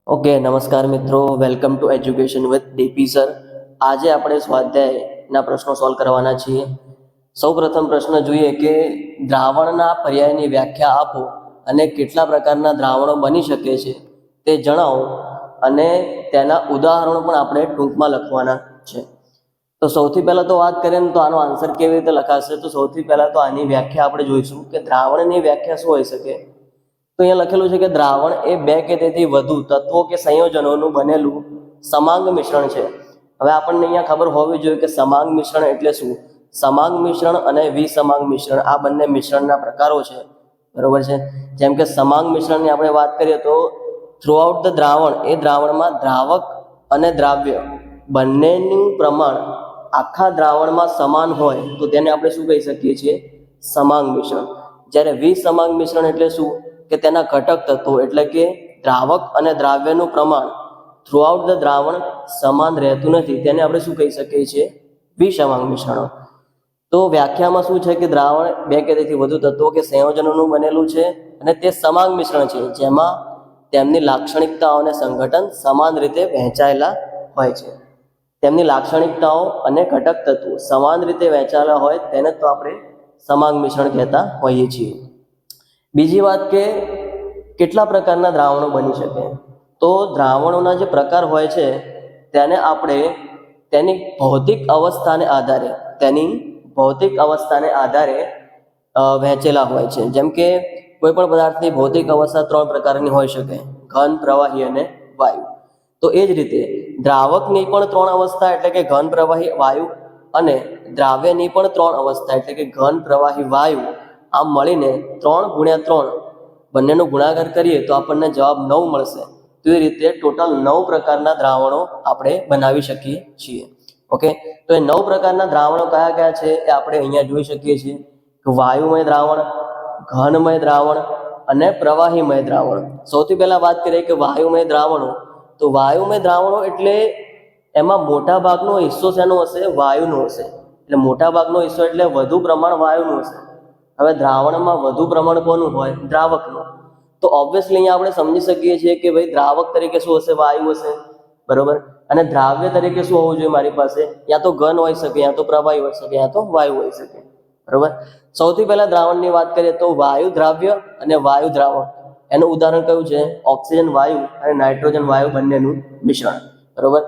Okay, નમસ્કાર મિત્રો, welcome to education with DP sir. આજે આપણે સ્વાધ્યાયના પ્રશ્નો સોલ્વ કરવાના છીએ. સૌ પ્રથમ પ્રશ્ન જોઈએ કે દ્રાવણના પર્યાયની વ્યાખ્યા આપો અને કેટલા પ્રકારના દ્રાવણો બની શકે છે તે જણાવો, અને તેના ઉદાહરણો પણ આપણે ટૂંકમાં લખવાના છે. તો સૌથી પહેલાં તો વાત કરીએ ને તો આનો આન્સર કેવી રીતે લખાશે, તો સૌથી પહેલાં તો આની વ્યાખ્યા આપણે જોઈશું કે દ્રાવણની વ્યાખ્યા શું હોઈ શકે. તો અહીંયા લખેલું છે કે દ્રાવણ એ બે કે તેથી વધુ તત્વો કે સંયોજનોનું બનેલું સમાંગ મિશ્રણ છે. હવે આપણને અહીંયા ખબર હોવી જોઈએ કે સમાંગ મિશ્રણ એટલે શું. સમાંગ મિશ્રણ અને વિસમાંગ મિશ્રણ આ બંને મિશ્રણના પ્રકારો છે, બરોબર છે. જેમ કે સમાંગ મિશ્રણની આપણે વાત કરીએ તો થ્રુઆઉટ ધ દ્રાવણ, એ દ્રાવણમાં દ્રાવક અને દ્રાવ્ય બંનેનું પ્રમાણ આખા દ્રાવણમાં સમાન હોય તો તેને આપણે શું કહી શકીએ છીએ, સમાંગ મિશ્રણ. જ્યારે વિસમાંગ મિશ્રણ એટલે શું કે તેના ઘટક તત્વો એટલે કે દ્રાવક અને દ્રાવ્યનું પ્રમાણ થ્રુઆઉટ ધ દ્રાવણ સમાન રહેતું નથી, તેને આપણે શું કહી શકીએ છીએ, વિસમાંગ મિશ્રણો. તો વ્યાખ્યામાં શું છે કે દ્રાવણ બે કે તેથી વધુ તત્વો કે સંયોજનોનું બનેલું છે અને તે સમાંગ મિશ્રણ છે જેમાં તેમની લાક્ષણિકતાઓ અને સંગઠન સમાન રીતે વહેંચાયેલા હોય છે. તેમની લાક્ષણિકતાઓ અને ઘટક તત્વો સમાન રીતે વહેંચાયેલા હોય તેને તો આપણે સમાંગ મિશ્રણ કહેતા હોઈએ છીએ. બીજી વાત કે કેટલા પ્રકારના દ્રાવણો બની શકે. તો દ્રાવણોના જે પ્રકાર હોય છે તેને આપણે તેની ભૌતિક અવસ્થાને આધારે વહેંચેલા હોય છે. જેમ કે કોઈ પણ પદાર્થની ભૌતિક અવસ્થા ત્રણ પ્રકારની હોઈ શકે, ઘન, પ્રવાહી અને વાયુ. તો એ જ રીતે દ્રાવકની પણ ત્રણ અવસ્થા એટલે કે ઘન, પ્રવાહી, વાયુ, અને દ્રાવ્યની પણ ત્રણ અવસ્થા એટલે કે ઘન, પ્રવાહી, વાયુ. આમ મળીને 3 × 3 બંનેનો ગુણાકાર કરીએ તો આપણને જવાબ 9 મળશે. તો એ રીતે ટોટલ 9 પ્રકારના દ્રાવણો આપણે બનાવી શકીએ છીએ. ઓકે, તો એ 9 પ્રકારના દ્રાવણો કયા કયા છે એ આપણે અહીંયા જોઈ શકીએ છીએ કે વાયુમય દ્રાવણ, ઘનમય દ્રાવણ અને પ્રવાહીમય દ્રાવણ. સૌથી પહેલા વાત કરીએ કે વાયુમય દ્રાવણો. તો વાયુમય દ્રાવણો એટલે એમાં મોટા ભાગનો હિસ્સો શેનો હશે, વાયુનો હશે. એટલે મોટા ભાગનો હિસ્સો એટલે વધુ પ્રમાણ વાયુનું હશે. હવે દ્રાવણમાં વધુ પ્રમાણ કોનું હોય, દ્રાવકનું. તો ઓબ્વિયસલી અહીંયા આપણે સમજી શકીએ છીએ કે ભાઈ દ્રાવક તરીકે શું હશે, વાયુ હશે, બરોબર. અને દ્રાવ્ય તરીકે શું હોવું જોઈએ મારી પાસે, યા તો ઘન હોઈ શકે, યા તો પ્રવાહી હોઈ શકે, યા તો વાયુ હોઈ શકે, બરોબર. સૌથી પહેલા દ્રાવણની વાત કરીએ તો વાયુ દ્રાવ્ય અને વાયુ દ્રાવણ. એનું ઉદાહરણ કયું છે, ઓક્સિજન વાયુ અને નાઇટ્રોજન વાયુ બંનેનું મિશ્રણ, બરોબર.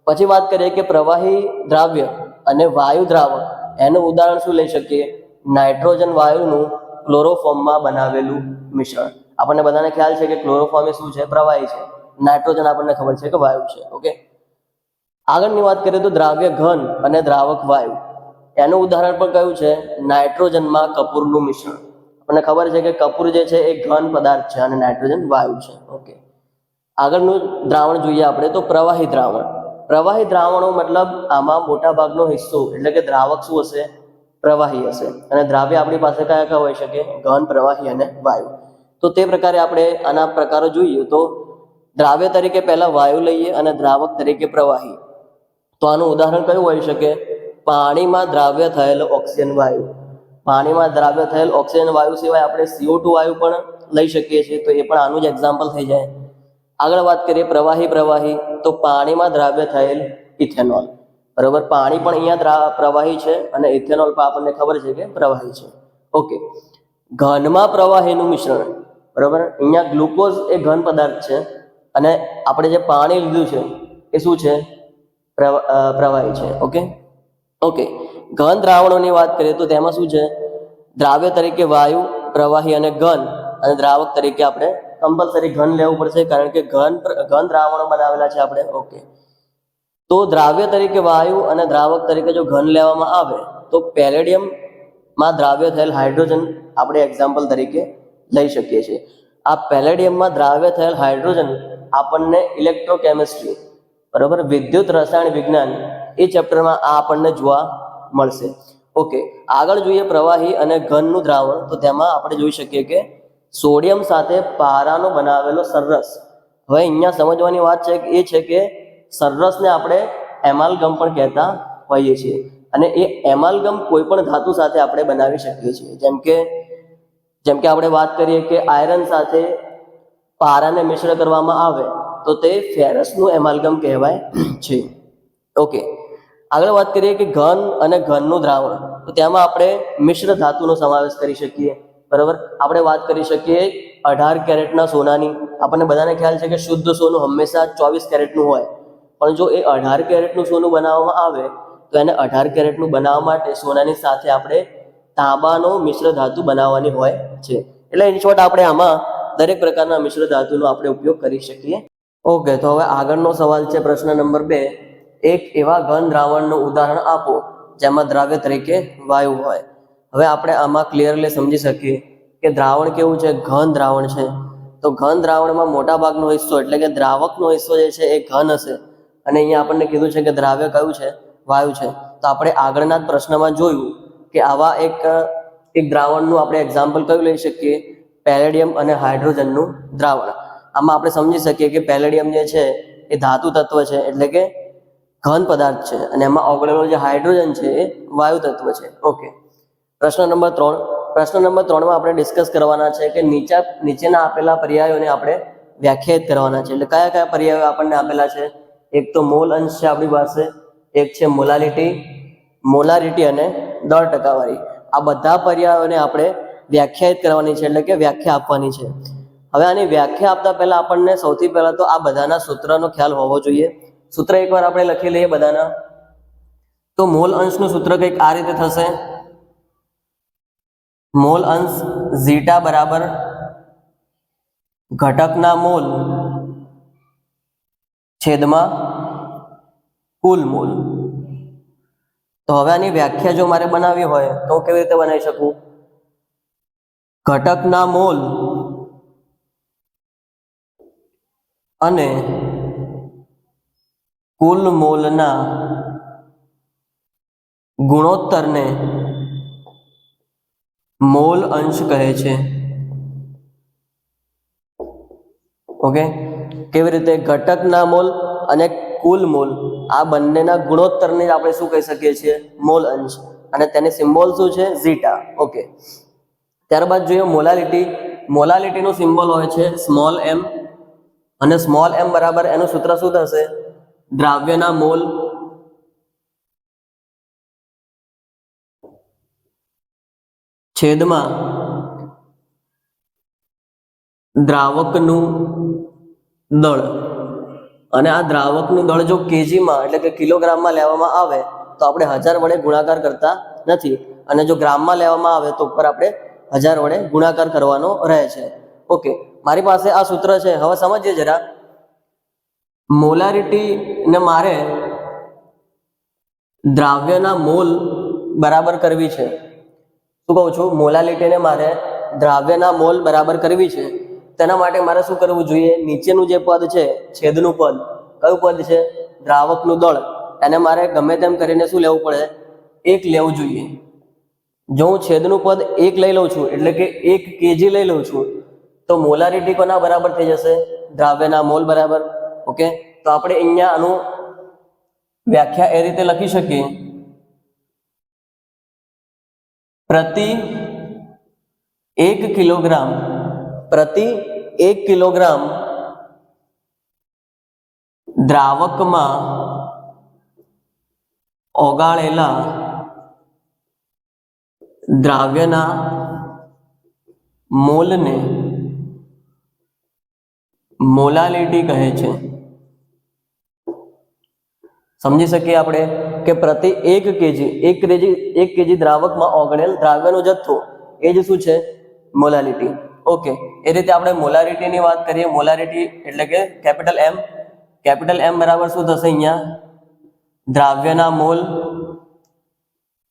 પછી વાત કરીએ કે પ્રવાહી દ્રાવ્ય અને વાયુ દ્રાવણ. એનું ઉદાહરણ શું લઈ શકીએ, નાઇટ્રોજન વાયુનું ક્લોરોફોર્મમાં બનાવેલું મિશ્રણ. આપણને બધાને ખ્યાલ છે કે ક્લોરોફોર્મ એ શું છે, પ્રવાહી છે. નાઇટ્રોજન આપણને ખબર છે કે વાયુ છે. ઓકે, આગળની વાત કરીએ તો દ્રાવ્ય ઘન અને દ્રાવક વાયુ. એનું ઉદાહરણ પણ કયું છે, નાઇટ્રોજનમાં કપૂરનું મિશ્રણ. આપણને ખબર છે કે કપૂર જે છે એ ઘન પદાર્થ છે અને નાઇટ્રોજન વાયુ છે. ઓકે, આગળનું દ્રાવણ જોઈએ આપણે તો પ્રવાહી દ્રાવણ. પ્રવાહી દ્રાવણો મતલબ આમાં મોટા ભાગનો હિસ્સો એટલે કે દ્રાવક શું હશે, પ્રવાહી હશે. અને દ્રાવ્ય આપણી પાસે કયા કયા હોઈ શકે, ઘન, પ્રવાહી અને વાયુ. તો તે પ્રકારે આપણે આના પ્રકારો જોઈએ તો દ્રાવ્ય તરીકે પહેલા વાયુ લઈએ અને દ્રાવક તરીકે પ્રવાહી. તો આનું ઉદાહરણ કયું હોઈ શકે, પાણીમાં દ્રાવ્ય થયેલ ઓક્સિજન વાયુ. પાણીમાં દ્રાવ્ય થયેલ ઓક્સિજન વાયુ સિવાય આપણે CO2 વાયુ પણ લઈ શકીએ છીએ, તો એ પણ આનું જ એક્ઝામ્પલ થઈ જાય. આગળ વાત કરીએ પ્રવાહી તો પાણીમાં દ્રાવ્ય થયેલ ઇથેનોલ, બરોબર. પાણી પણ અહીંયા પ્રવાહી છે અને ઇથેનોલ પણ આપણને ખબર છે કે પ્રવાહી છે. ઓકે, ઘનમાં પ્રવાહીનું મિશ્રણ, બરોબર. અહીંયા ગ્લુકોઝ એ ઘન પદાર્થ છે અને આપણે જે પાણી લીધું છે એ શું છે, પ્રવાહી છે. ઓકે, ઘન દ્રાવણોની વાત કરીએ તો તેમાં શું છે, દ્રાવ્ય તરીકે વાયુ, પ્રવાહી અને ઘન, અને દ્રાવક તરીકે આપણે કમ્પલસરી ઘન લેવું પડશે કારણ કે ઘન દ્રાવણો બનાવેલા છે આપણે. ઓકે, તો દ્રાવ્ય તરીકે વાયુ અને દ્રાવક તરીકે જો ઘન લેવામાં આવે તો પેલેડિયમમાં દ્રાવ્ય થયેલ હાઇડ્રોજન આપણે એક્ઝામ્પલ તરીકે લઈ શકીએ છીએ. આ પેલેડિયમમાં દ્રાવ્ય થયેલ હાઇડ્રોજન આપણને ઇલેક્ટ્રોકેમિસ્ટ્રી, બરોબર, વિદ્યુત રસાયણ વિજ્ઞાન એ ચેપ્ટરમાં આ આપણને જોવા મળશે. ઓકે, આગળ જોઈએ પ્રવાહી અને ઘનનું દ્રાવણ. તો તેમાં આપણે જોઈ શકીએ કે સોડિયમ સાથે પારાનો બનાવેલો સરરસ. હવે અહીંયા સમજવાની વાત છે કે સરરસને આપણે એમાલગમ પણ કહેતા હોઈએ છીએ અને એ એમાલગમ કોઈ પણ ધાતુ સાથે આપણે બનાવી શકીએ છીએ. જેમ કે આપણે વાત કરીએ કે આયરન સાથે પારાને મિશ્ર કરવામાં આવે તો તે ફેરસનું એમાલ્ગમ કહેવાય છે. ઓકે, આગળ વાત કરીએ કે ઘન અને ઘનનું દ્રાવણ. તો તેમાં આપણે મિશ્ર ધાતુનો સમાવેશ કરી શકીએ. બરાબર, આપણે વાત કરી શકીએ 18 કેરેટના સોનાની. આપણને બધાને ખ્યાલ છે કે શુદ્ધ સોનું હંમેશા 24 કેરેટનું હોય, પણ જો એ 18 કેરેટનું સોનું બનાવવામાં આવે તો એને 18 કેરેટનું બનાવવા માટે સોનાની સાથે આપણે તાંબાનો મિશ્ર ધાતુ બનાવવાની હોય છે. એટલે ઇન શોર્ટ આપણે આમાં દરેક પ્રકારના મિશ્ર ધાતુનો આપણે ઉપયોગ કરી શકીએ. ઓકે, તો હવે આગળનો સવાલ છે પ્રશ્ન નંબર 2. એક એવા ઘન દ્રાવણનું ઉદાહરણ આપો જેમાં દ્રાવ્ય તરીકે વાયુ હોય. હવે આપણે આમાં ક્લિયરલી સમજી શકીએ કે દ્રાવણ કેવું છે, ઘન દ્રાવણ છે. તો ઘન દ્રાવણમાં મોટા ભાગનો હિસ્સો એટલે કે દ્રાવકનો હિસ્સો જે છે એ ઘન હશે, અને અહીંયા આપણને કીધું છે કે દ્રાવ્ય કયું છે, વાયુ છે. તો આપણે આગળના જ પ્રશ્નમાં જોયું કે આવા એક દ્રાવણનું આપણે એક્ઝામ્પલ કયું લઈ શકીએ, પેલેડિયમ અને હાઇડ્રોજનનું દ્રાવણ. આમાં આપણે સમજી શકીએ કે પેલેડિયમ જે છે એ ધાતુ તત્વ છે, એટલે કે ઘન પદાર્થ છે, અને એમાં ઓગળેલો જે હાઇડ્રોજન છે એ વાયુ તત્વ છે. ઓકે, પ્રશ્ન નંબર 3. પ્રશ્ન નંબર 3માં આપણે ડિસ્કસ કરવાના છે કે નીચેના આપેલા પર્યાયોને આપણે વ્યાખ્યાયિત કરવાના છે. એટલે કયા કયા પર્યાયો આપણને આપેલા છે? એક તો મોલ અંશ છે આપણી પાસે, એક છે મોલારિટી અને દળ ટકાવારી. આ બધા પર્યાયોને આપણે વ્યાખ્યાયિત કરવાની છે, એટલે કે વ્યાખ્યા આપવાની છે. હવે આની વ્યાખ્યા આપતા પહેલા આપણને સૌથી પહેલા તો આ બધાના સૂત્રનો ખ્યાલ હોવો જોઈએ. સૂત્ર એકવાર આપણે લખી લઈએ બધાના. તો મોલ અંશનું સૂત્ર કંઈક આ રીતે થશે. મોલ અંશ ઝીટા બરાબર ઘટકના મોલ છેદમાં કુલ મોલ. તો હવે આની વ્યાખ્યા જો મારે બનાવવી હોય તો હું કેવી રીતે બનાવી શકું? ઘટકના મોલ અને કુલ મોલના ગુણોત્તરને મોલ અંશ કહે છે. ઓકે, કેવી રીતે? ઘટકના મોલ અને કુલ મોલ આ બંનેના ગુણોત્તરને આપણે શું કહી શકીએ છીએ? મોલ અંશ. અને તેની સિમ્બોલ શું છે? ઝીટા. ઓકે, ત્યારબાદ જોઈએ મોલાલિટી. મોલાલિટીનું સિમ્બોલ હોય છે સ્મોલ એમ, અને સ્મોલ એમ બરાબર એનું સૂત્ર શું થશે? દ્રાવ્યના મોલ છેદમાં દ્રાવકનું દળ. અને આ દ્રાવકનું દળ જો કેજીમાં એટલે કે કિલોગ્રામમાં લેવામાં આવે તો આપણે 1000 વડે ગુણાકાર કરતા નથી, અને જો ગ્રામમાં લેવામાં આવે તો ઉપર આપણે 1000 વડે ગુણાકાર કરવાનો રહે છે. ઓકે, મારી પાસે આ સૂત્ર છે. હવે સમજીએ જરા. મોલારિટીને મારે દ્રાવ્યના મોલ બરાબર કરવી છે. શું કહું છું? મોલાલિટીને મારે દ્રાવ્યના મોલ બરાબર કરવી છે. તેના માટે મારે શું કરવું જોઈએ? નીચેનું જે પદ છે, છેદનું પદ, કયું પદ છે? દ્રાવકનું દળ. એને મારે ગમે તેમ કરીને શું લેવું પડે? 1 લેવું જોઈએ. જો હું છેદનું પદ 1 લઈ લઉં છું, એટલે કે 1 kg લઈ લઉં છું, તો મોલારિટી કોના બરાબર થઈ જશે? દ્રાવ્યના મોલ બરાબર. ઓકે, તો આપણે અહીંયા આનું વ્યાખ્યા એ રીતે લખી શકીએ. પ્રતિ 1 કિલોગ્રામ દ્રાવકમાં ઓગાળેલા દ્રાવ્યના મોલને મોલાલિટી કહે છે. સમજી શકીએ આપણે કે પ્રતિ 1 kg દ્રાવકમાં ઓગળેલ દ્રાવ્યનો જથ્થો એ જ શું છે? મોલાલિટી. ઓકે, એ રીતે આપણે મોલારિટીની વાત કરીએ. મોલારિટી એટલે કે કેપિટલ M બરાબર શું થશે? અહીંયા દ્રાવ્યના મોલ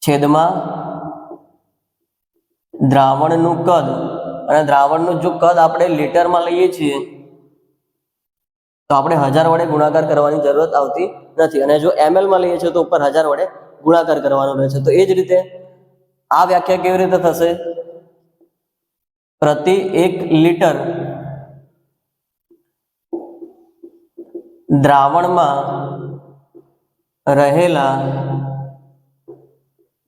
છેદમાં દ્રાવણનું કદ. અને દ્રાવણનું જો કદ આપણે લીટરમાં લઈએ છીએ તો આપણે 1000 વડે ગુણાકાર કરવાની જરૂરત આવતી નથી, અને જો ml માં લઈએ છીએ તો ઉપર 1000 વડે ગુણાકાર કરવાનો રહે છે. તો એ જ રીતે આ વ્યાખ્યા કેવી રીતે થશે? પ્રતિ 1 લીટર દ્રાવણમાં રહેલા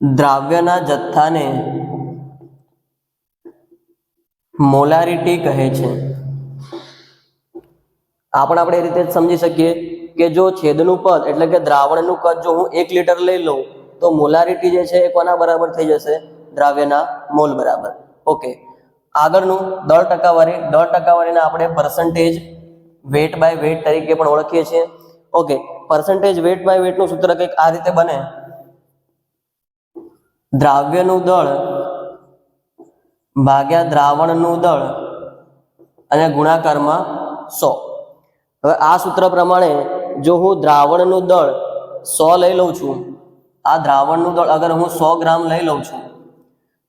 દ્રાવ્યના જથ્થાને મોલારિટી કહે છે. આ પણ આપણે એ રીતે જ સમજી શકીએ કે જો છેદનું પદ એટલે કે દ્રાવણનું કદ જો હું 1 લિટર લઈ લઉં તો મોલારિટી જે છે એ કોના બરાબર થઈ જશે? દ્રાવ્યના મોલ બરાબર. ઓકે, આગળનું દળ ટકાવારીને આપણે પર્સન્ટેજ વેટ બાય વેટ તરીકે પણ ઓળખીએ છીએ. ઓકે, પર્સન્ટેજ વેટ બાય વેટનું સૂત્ર કંઈક આ રીતે બને: દ્રાવ્યનું દળ ભાગ્યા દ્રાવણનું દળ અને ગુણાકારમાં 100. હવે આ સૂત્ર પ્રમાણે જો હું દ્રાવણનું દળ 100 લઈ લઉં છું, આ દ્રાવણનું દળ અગર હું 100 ગ્રામ લઈ લઉં છું,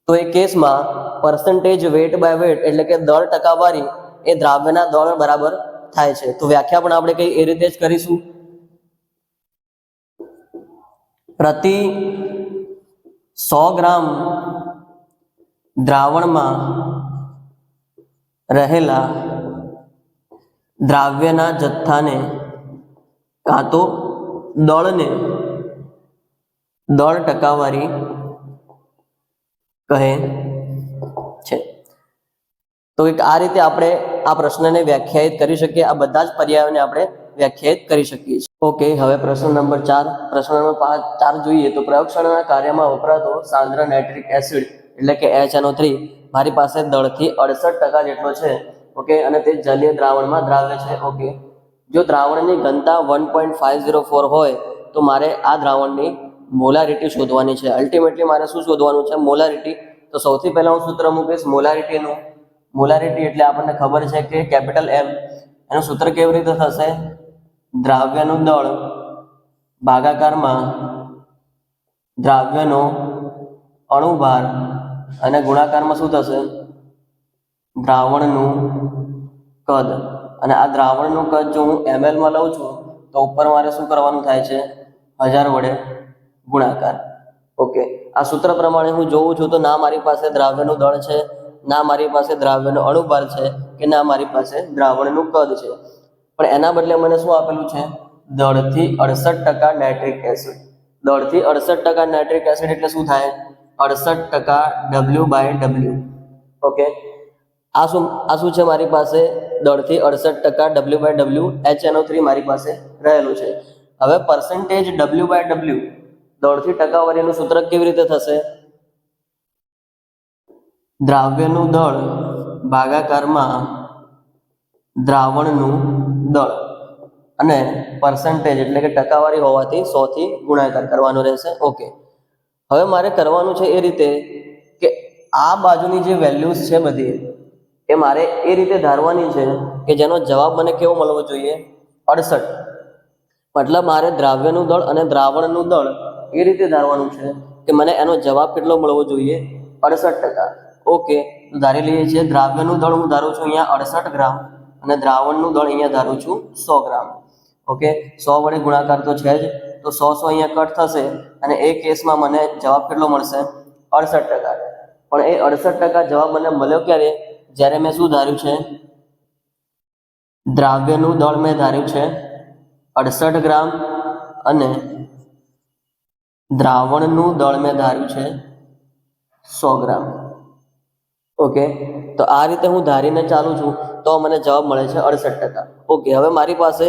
તો એ કેસમાં પર્સન્ટેજ વેટ બાય વેટ એટલે કે દળ ટકાવારી એ દ્રાવ્યના દળ બરાબર થાય છે. તો વ્યાખ્યા પણ આપણે કઈ એ રીતે જ કરીશું: પ્રતિ 100 ગ્રામ દ્રાવણમાં રહેલા દ્રાવ્યના જથ્થાને કાં તો દળને દળ ટકાવારી કહે છે. તો એક આ રીતે આપણે આ પ્રશ્નને વ્યાખ્યાયિત કરી શકીએ. આ બધા જ પર્યાયોને આપણે વ્યાખ્યાયિત કરી શકીએ છીએ. ઓકે, હવે પ્રશ્ન નંબર 4. પ્રશ્ન નંબર 4 જોઈએ તો પ્રયોગશાળાના કાર્યમાં વપરાતો સાંદ્ર નાઇટ્રિક એસિડ એટલે કે HNO3 મારી પાસે દળથી 68% જેટલો છે. ઓકે, અને તે જલીય દ્રાવણમાં દ્રાવ્ય છે. ઓકે, જો દ્રાવણની ઘનતા 1.504 હોય તો મારે આ દ્રાવણની મોલારિટી શોધવાની છે. અલ્ટિમેટલી મારે શું શોધવાનું છે? મોલારિટી. તો સૌથી પહેલા હું સૂત્ર મૂકીશ મોલારિટીનું. મોલારિટી એટલે આપણને ખબર છે કે કેપિટલ M. એનું સૂત્ર કેવી રીતે થશે? દ્રાવ્યનું દળ ભાગાકારમાં દ્રાવ્યનો અણુભાર અને ગુણાકારમાં શું થશે? દ્રાવણનું કદ. અને આ દ્રાવણનું કદ જો હું ml માં લઉં છું તો ઉપર મારે શું કરવાનું થાય છે? 1000 વડે ગુણાકાર. ઓકે, આ સૂત્ર પ્રમાણે હું જોઉં છું તો ના મારી પાસે દ્રાવ્યનું દળ છે, ના મારી પાસે દ્રાવ્યનો અણુભાર છે, કે ના મારી પાસે દ્રાવણનું કદ છે. પણ એના બદલે મને શું આપેલું છે? દળથી 68% નાઇટ્રિક એસિડ. દળથી 68% નાઇટ્રિક એસિડ એટલે શું થાય? 68% W/W. ઓકે, આ શું છે મારી પાસે? દળથી 68% W/W HNO3 મારી પાસે રહેલું છે. હવે પર્સન્ટેજ W/W દળથી ટકાવારીનું સૂત્ર કેવી રીતે થશે? દ્રાવ્યનું દળ ભાગાકારમાં દ્રાવણનું દળ અને પર્સન્ટેજ એટલે કે ટકાવારી હોવાથી 100 થી ગુણાકાર કરવાનો રહેશે. ઓકે, હવે મારે કરવાનું છે એ રીતે કે આ બાજુની જે વેલ્યુઝ છે બધી એ મારે એ રીતે ધારવાની છે કે જેનો જવાબ મને કેવો મળવો જોઈએ? 68. મતલબ મારે દ્રાવ્યનું દળ અને દ્રાવણનું દળ એ રીતે ધારવાનું છે કે મને એનો જવાબ કેટલો મળવો જોઈએ? 68%. ઓકે, તો ધારી લઈએ છીએ દ્રાવ્યનું દળ હું ધારું છું અહીંયા 68 ગ્રામ અને દ્રાવણનું દળ અહીંયા ધારું છું 100 ગ્રામ. ઓકે, 100 વડે ગુણાકાર તો છે જ, તો 100 અહીંયા કટ થશે અને એ કેસમાં મને જવાબ કેટલો મળશે? 68%. પણ એ 68% જવાબ મને મળ્યો ક્યારે? જ્યારે મેં શું ધાર્યું છે? દ્રાવ્યનું દળ મેં ધાર્યું છે 68 ગ્રામ અને દ્રાવણનું દળ મેં ધાર્યું છે 100 ગ્રામ. ઓકે, તો આ રીતે હું ધારીને ચાલું છું તો મને જવાબ મળે છે 68%. ઓકે, હવે મારી પાસે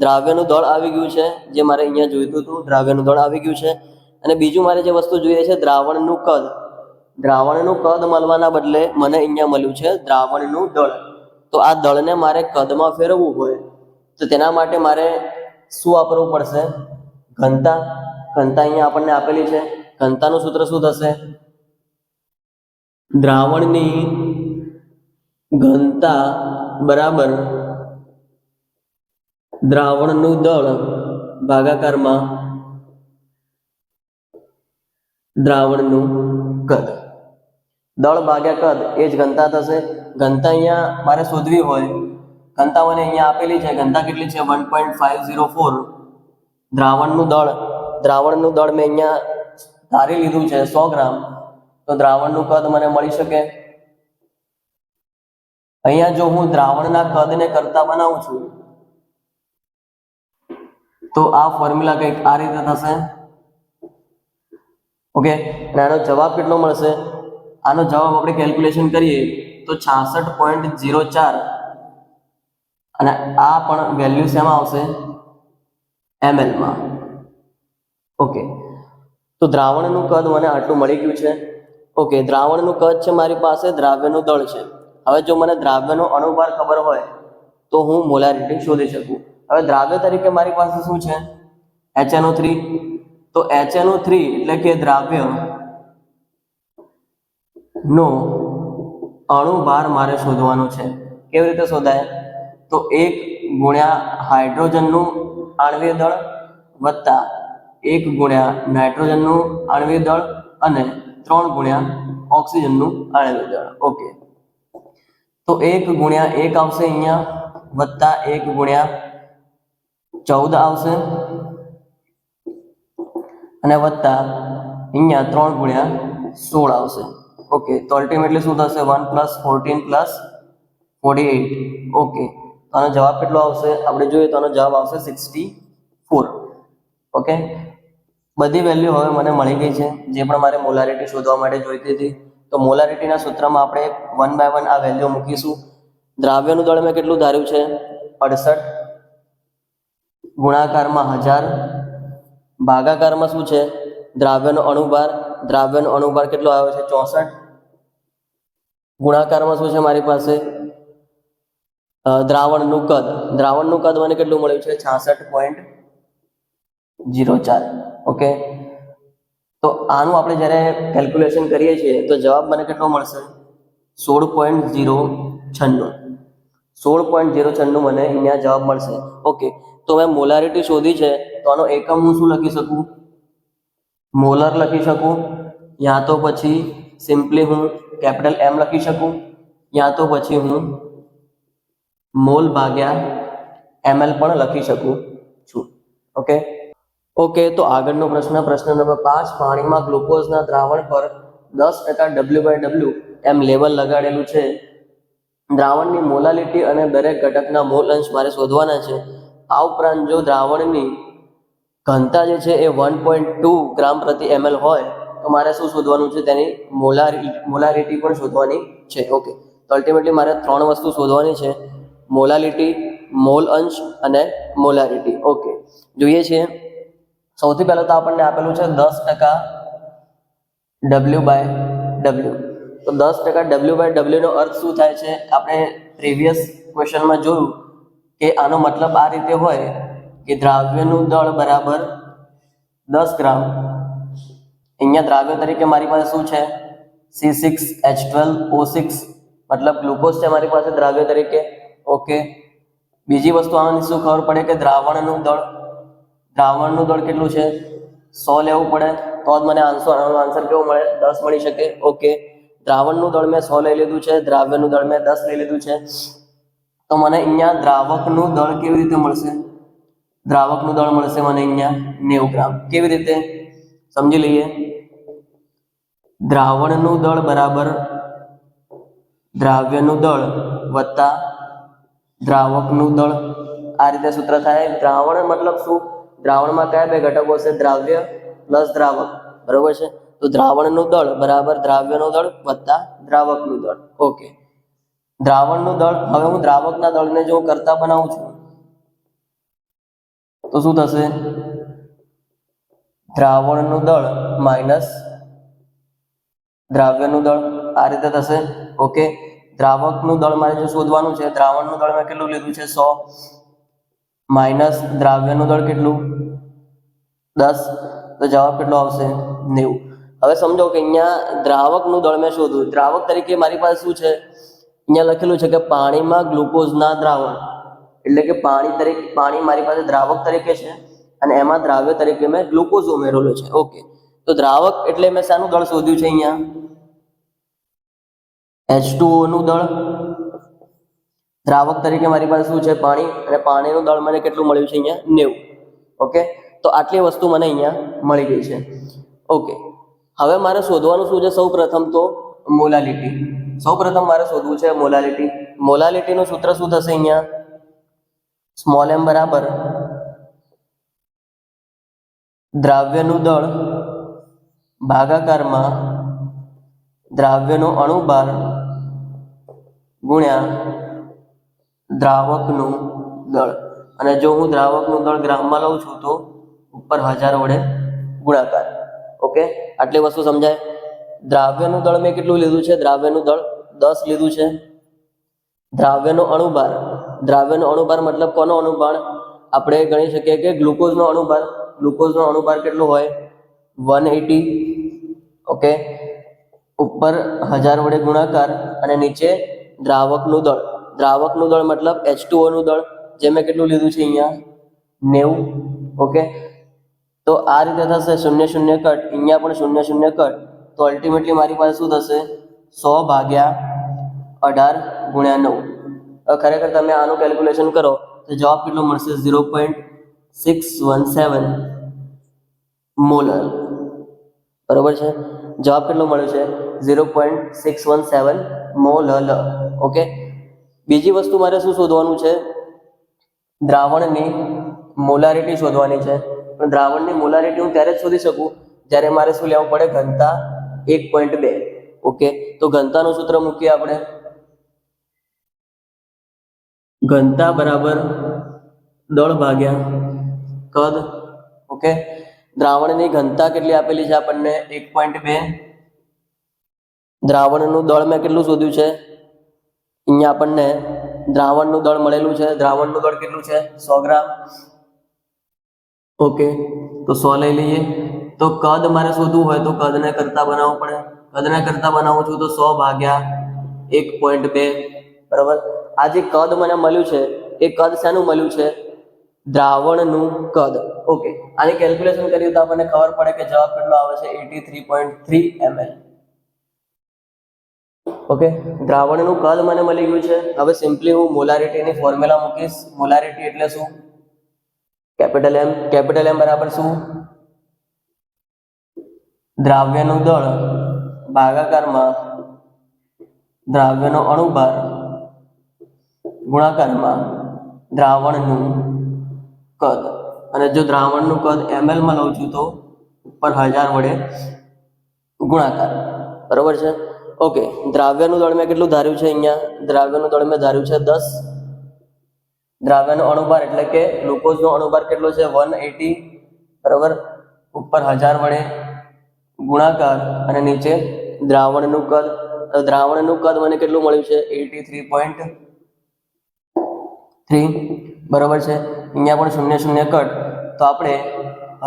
દ્રાવ્યનું દળ આવી ગયું છે, જે મારે અહીંયા જોઈતું હતું. દ્રાવ્યનું દળ આવી ગયું છે અને બીજું મારે જે વસ્તુ જોઈએ છે દ્રાવણનું કદ. દ્રાવણનું કદ મળવાના બદલે મને અહીંયા મળ્યું છે દ્રાવણનું દળ. તો આ દળને મારે કદમાં ફેરવવું હોય તો તેના માટે મારે શું વાપરવું પડશે? ઘનતા. ઘનતા અહીંયા આપણને આપેલી છે. ઘનતાનું સૂત્ર શું થશે? દ્રાવણની ઘનતા બરાબર દ્રાવણનું દળ ભાગાકારમાં દ્રાવણનું કદ. દળ ભાગ્યા કદ એ જ ઘનતા થશે. ઘનતા અહીંયા મારે શોધવી હોય, ઘનતા મને અહીંયા આપેલી છે. ઘનતા કેટલી છે? 1.504. દ્રાવણનું દળ મેં અહીંયા ધારી લીધું છે 100 ગ્રામ. તો દ્રાવણનું કદ મને મળી શકે. અહીંયા જો હું દ્રાવણના કદને કરતા બનાવું છું તો આ ફોર્મ્યુલા કંઈક આ રીતે થશે. ઓકે, અને આનો જવાબ કેટલો મળશે? આનો જવાબ આપણે કેલ્ક્યુલેશન કરીએ તો 66.04 અને આ પણ વેલ્યુ શેમાં આવશે? ml માં. ઓકે, તો દ્રાવણનું કદ મને આટલું મળી ગયું છે. ઓકે, દ્રાવણનું કદ છે મારી પાસે, દ્રાવ્યનું દળ છે. હવે જો મને દ્રાવ્યનો અણુભાર ખબર હોય તો હું મોલારિટી શોધી શકું. હવે દ્રાવ્ય તરીકે મારી પાસે શું છે? HNO3. તો HNO3 એટલે કે દ્રાવ્ય નો અણુભાર મારે શોધવાનો છે. કેવી રીતે શોધાય? તો 1 ગુણ્યા હાઇડ્રોજનનું આણ્વિય દળ વત્તા 1 ગુણ્યા નાઇટ્રોજનનું આણ્વિય દળ અને 3 ગુણ્યા ઓક્સિજનનું આણ્વિય દળ. ઓકે, તો 1 ગુણ્યા 1 આવશે અહીંયા, વત્તા 1 ગુણ્યા 14 આવશે અને વત્તા અહીંયા 3 ગુણ્યા 16 આવશે. ઓકે, તો અલ્ટિમેટલી શું થશે? 1 + 14 + 48. ઓકે, તો આનો જવાબ કેટલો આવશે? આપણે જોઈએ તો આનો જવાબ આવશે 64. ઓકે, બધી વેલ્યુ હવે મને મળી ગઈ છે, જે પણ મારે મોલારિટી શોધવા માટે જોઈતી હતી. તો મોલારિટીના સૂત્રમાં આપણે 1 બાય 1 આ વેલ્યુ મૂકીશું. દ્રાવ્યનું દળ મેં કેટલું ધાર્યું છે? 68. ગુણાકારમાં 1000, ભાગાકારમાં શું છે? દ્રાવ્યનો અણુભાર. દ્રાવ્યનો અણુભાર કેટલો આવ્યો છે? 64. ગુણાકારમાં શું છે મારી પાસે? દ્રાવણનું કદ. દ્રાવણનું કદ મને કેટલું મળ્યું છે? 66.04. ઓકે, તો આનું આપણે જ્યારે કેલ્ક્યુલેશન કરીએ છીએ તો જવાબ મને કેટલો મળશે? 16.096. 16.096 મને અહીંયા જવાબ મળશે. ઓકે, તો મેં મોલારિટી શોધી છે, તો આનો એકમ હું શું લખી શકું? મોલર લખી શકું, યા તો પછી સિમ્પલી હું કેપિટલ M લખી શકું, યા તો પછી હું મોલ ભાગ્યા ml પણ લખી શકું છું. ઓકે ઓકે, તો આગળનો પ્રશ્ન નંબર 5. પાણીમાં ગ્લુકોઝના દ્રાવણ પર 10% W/W એમ લેવલ લગાડેલું છે. દ્રાવણની મોલાલિટી અને દરેક ઘટકના મોલ અંશ મારે શોધવાના છે. આ ઉપરાંત જો દ્રાવણની ઘનતા જે છે એ 1.2 ગ્રામ પ્રતિ ml હોય તો મારે શું શોધવાનું છે? તેની મોલારિટી પણ શોધવાની છે. ઓકે, તો અલ્ટિમેટલી મારે 3 વસ્તુ શોધવાની છે: મોલાલિટી, મોલ અંશ અને મોલારિટી. ઓકે, જોઈએ છીએ. સૌથી પહેલા તો આપણને આપેલું છે 10% W/W. તો 10% W/W નો અર્થ શું થાય છે? આપણે પ્રીવિયસ ક્વેશ્ચનમાં જોયું કે આનો મતલબ આ રીતે હોય કે દ્રાવ્યનું દળ બરાબર 10 ગ્રામ. અહીંયા દ્રાવ્ય તરીકે મારી પાસે શું છે? C6H12O6, મતલબ ગ્લુકોઝ છે મારી પાસે દ્રાવ્ય તરીકે. ઓકે, બીજી વસ્તુ આની શું ખબર પડે કે દ્રાવણનું દળ કેટલું છે? 100 લેવું પડે તો જ મને આન્સર કેવો મળે? 10 મળી શકે. ઓકે, દ્રાવણનું દળ મેં 100 લઈ લીધું છે, દ્રાવ્યનું દળ મેં 10 લઈ લીધું છે, તો મને અહીંયા દ્રાવકનું દળ કેવી રીતે મળશે? દ્રાવકનું દળ મળશે મને અહીંયા 90 ગ્રામ. કેવી રીતે? સમજી લઈએ. દ્રાવણનું દળ બરાબર દ્રાવ્યનું દળ વત્તા દ્રાવકનું દળ. આ રીતે સૂત્ર થાય. દ્રાવણ મતલબ શું? દ્રાવણમાં કયા બે ઘટકો છે? દ્રાવ્ય પ્લસ દ્રાવક. બરોબર છે? તો દ્રાવણનું દળ બરાબર દ્રાવ્યનું દળ વત્તા દ્રાવકનું દળ. ઓકે, દ્રાવણનું દળ. હવે હું દ્રાવકના દળને જો કરતા બનાવું છું તો શું થશે? દ્રાવણનું દળ માઇનસ દ્રાવ્યનું દળ. આ રીતે થશે. ઓકે, દ્રાવકનું દળ મારે જો શોધવાનું છે, દ્રાવણનું દળ મેં કેટલું લીધું છે? 100 માઇનસ દ્રાવ્યનું દળ કેટલું? 10. તો જવાબ કેટલો આવશે? 90. હવે સમજો કે અહીંયા દ્રાવકનું દળ મેં શોધ્યું. દ્રાવક તરીકે મારી પાસે શું છે? અહીંયા લખેલું છે કે પાણીમાં ગ્લુકોઝના દ્રાવણ, એટલે કે પાણી મારી પાસે દ્રાવક તરીકે છે અને એમાં દ્રાવ્ય તરીકે મેં ગ્લુકોઝ ઉમેરેલો છે. ઓકે, તો દ્રાવક એટલે મેં શાનું દળ શોધ્યું છે? અહીંયા H2O નું દળ. દ્રાવક તરીકે મારી પાસે શું છે? પાણી, અને પાણીનું દળ મને કેટલું મળ્યું છે? અહીંયા 90. ઓકે, તો આટલી વસ્તુ મને અહીંયા મળી ગઈ છે. ઓકે, હવે મારે શોધવાનું શું છે? સૌ પ્રથમ તો મોલાલિટી. મારે શોધવું છે મોલાલિટી. મોલાલિટીનું સૂત્ર શું થશે? અહીંયા સ્મોલ m બરાબર દ્રાવ્યનું દળ ભાગાકારમાં દ્રાવ્યનો અણુભાર ગુણ્યા દ્રાવકનું દળ, અને જો હું દ્રાવકનું દળ ગ્રામમાં લઉં છું તો ઉપર 1000 વડે ગુણાકાર. ઓકે, આટલી વસ્તુ સમજાય. દ્રાવ્યનું દળ મેં કેટલું લીધું છે? દ્રાવ્યનું દળ 10 લીધું છે. દ્રાવ્યનો અણુભાર, દ્રાવ્યનો અણુભાર મતલબ કોનો અણુભાર? આપણે ગણી શકીએ કે ગ્લુકોઝનો અણુભાર. ગ્લુકોઝનો અણુભાર કેટલો હોય? 180. ઓકે, ઉપર 1000 વડે ગુણાકાર અને નીચે દ્રાવકનું દળ. દ્રાવકનું દળ મતલબ H2O નું દળ, જે મેં કેટલું લીધું છે અહીંયા? 90. ઓકે, તો આ રીતે થશે. 0 0 કટ, અહીંયા પણ 0 0 કટ, તો અલ્ટિમેટલી મારી પાસે શું થશે? 100/18 × 9. ખરેખર તમે આનું કેલ્ક્યુલેશન કરો તો જવાબ કેટલો મળશે? 0.617 મોલર. બરોબર છે, જવાબ કેટલો મળ્યો છે? 0.617 મોલર. ઓકે, બીજી વસ્તુ મારે શું શોધવાનું છે? દ્રાવણની મોલારિટી શોધવાની છે. પણ દ્રાવણની મોલારિટી હું ત્યારે જ શોધી શકું જ્યારે મારે શું લેવું પડે? ઘનતા 1.2. ઓકે, તો ઘનતાનું સૂત્ર મૂકીએ આપણે. ઘનતા બરાબર દળ ભાગ્યા કદ. ઓકે, દ્રાવણની ઘનતા કેટલી આપેલી છે આપણને? 1.2. દ્રાવણનું દળ મેં કેટલું શોધ્યું છે? અહીંયા આપણને દ્રાવણનું દળ મળેલું છે. દ્રાવણનું દળ કેટલું છે? 100 ગ્રામ. ઓકે, તો 100 લઈ લઈએ. તો કદ મારે શોધવું હોય તો કદને કરતા બનાવવું પડે. કદને કરતા બનાવું છું તો 100/1.2. બરાબર. આ જે કદ મને મળ્યું છે એ કદ શાનું મળ્યું છે? દ્રાવણનું કદ. ઓકે, આની કેલ્ક્યુલેશન કરીએ તો આપણને ખબર પડે કે જવાબ કેટલો આવે છે? 83.3 ml. ઓકે, દ્રાવણનું કદ મને મળી ગયું છે. હવે સિમ્પલી હું મોલારિટીની ફોર્મ્યુલા મૂકીશ. મોલારિટી એટલે શું? Capital M. કેપિટલ M બરાબર શું? દ્રાવ્યનું દળ ભાગાકારમાં દ્રાવ્યનો અણુભાર ગુણાકારમાં દ્રાવણનું કદ. અને જો દ્રાવણનું કદ ml માં લઉં છું તો ઉપર 1000 વડે ગુણાકાર. બરોબર છે. ઓકે, દ્રાવ્યનું દળ મેં કેટલું ધાર્યું છે? અહીંયા દ્રાવ્યનું દળ મેં ધાર્યું છે 10. દ્રાવ્યનો અણુભાર એટલે કે ગ્લુકોઝનો અણુભાર કેટલો છે? 180. બરાબર, ઉપર 1000 વડે ગુણાકાર અને નીચે દ્રાવણનું કદ. દ્રાવણનું કદ મને કેટલું મળ્યું છે? 83.3. બરાબર છે. અહીંયા પણ 0 0 કટ, તો આપણે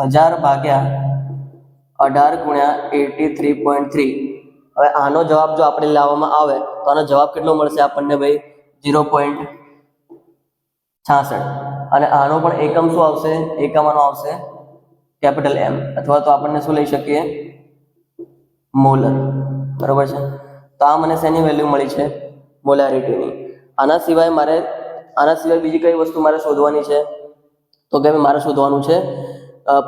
1000/18 × 83.3. હવે આનો જવાબ જો આપણે લાવવામાં આવે તો આનો જવાબ કેટલો મળશે આપણને ભાઈ? 0.66. અને આનો પણ એકમ શું આવશે? એકમ આનો આવશે કેપિટલ M, અથવા તો આપણને શું લઈ શકીએ? મોલર. બરોબર છે. તો આ મને શેની વેલ્યુ મળી છે? મોલારિટીની. આના સિવાય બીજી કઈ વસ્તુ મારે શોધવાની છે? તો કે મારે શોધવાનું છે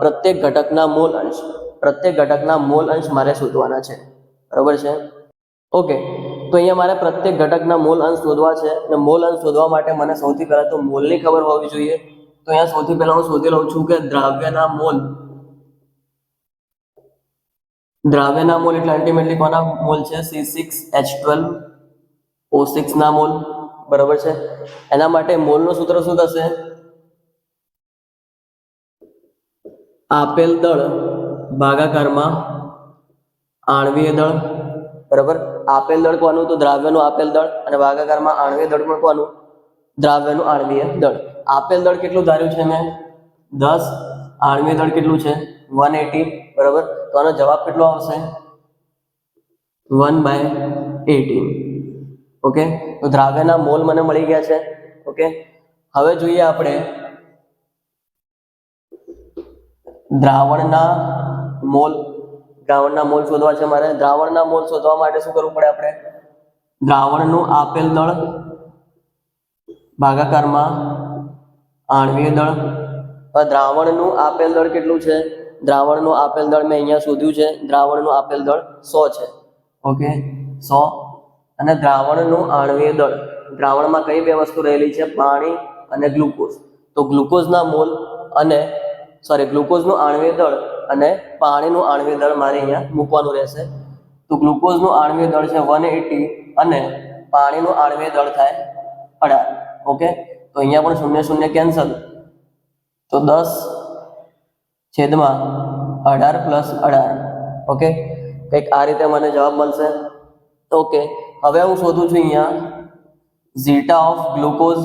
પ્રત્યેક ઘટકના મોલ અંશ. પ્રત્યેક ઘટકના મોલ અંશ મારે શોધવાના છે. બરોબર છે. ઓકે, તો અહીંયા મારે પ્રત્યેક ઘટકના મોલ અંશ શોધવા છે. અને મોલ અંશ શોધવા માટે મને સૌથી પહેલા તો મોલની ખબર હોવી જોઈએ. તો અહીંયા સૌથી પહેલા હું શોધી લઉં છું કે દ્રાવ્યના મોલ. દ્રાવ્યના મોલ એટલે અલ્ટિમેટલી કોના મોલ છે? C6H12O6 ના મોલ. બરોબર છે. એના માટે મોલનું સૂત્ર શું થશે? આપેલ દળ ભાગાકારમાં આણ્વીય દળ. બરાબર, આપેલ દળ કોનું? તો દ્રાવ્યનું આપેલ દળ, અને ભાગાકારમાં આણ્વીય દળ પણ કોનું? દ્રાવ્યનું આણ્વીય દળ. આપેલ દળ કેટલું ધાર્યું છે મેં? 10. આણ્વીય દળ કેટલું છે? 180. બરાબર, તો આનો જવાબ કેટલો આવશે? 1/18. ઓકે, તો દ્રાવ્યના મોલ મને મળી ગયા છે. ઓકે, હવે જોઈએ આપણે દ્રાવણના મોલ. દ્રાવણના મોલ શોધવા છે મારે. દ્રાવણના મોલ શોધવા માટે શું કરવું પડે આપણે? દ્રાવણનું આપેલ દળ ભાગાકારમાં આણ્વીય દળ. દ્રાવણનું આપેલ દળ કેટલું છે? દ્રાવણનું આપેલ દળ મેં અહીંયા શોધ્યું છે. દ્રાવણનું આપેલ દળ 100 છે. ઓકે, 100. અને દ્રાવણનું આણ્વીય દળ. દ્રાવણમાં કઈ બે વસ્તુ રહેલી છે? પાણી અને ગ્લુકોઝ. તો ગ્લુકોઝના મોલ અને ગ્લુકોઝનું આણ્વીય દળ અને પાણીનું આણ્વીય દળ મારે અહીંયા મૂકવાનું રહેશે. તો ગ્લુકોઝનું આણ્વીય દળ છે 180 અને પાણીનું આણ્વીય દળ થાય 18. ઓકે, તો અહીંયા પણ શૂન્ય શૂન્ય કેન્સલ, તો 10/18 પ્લસ 18. ઓકે, કંઈક આ રીતે મને જવાબ મળશે. ઓકે, હવે હું શોધું છું અહીંયા ઝીટા ઓફ ગ્લુકોઝ.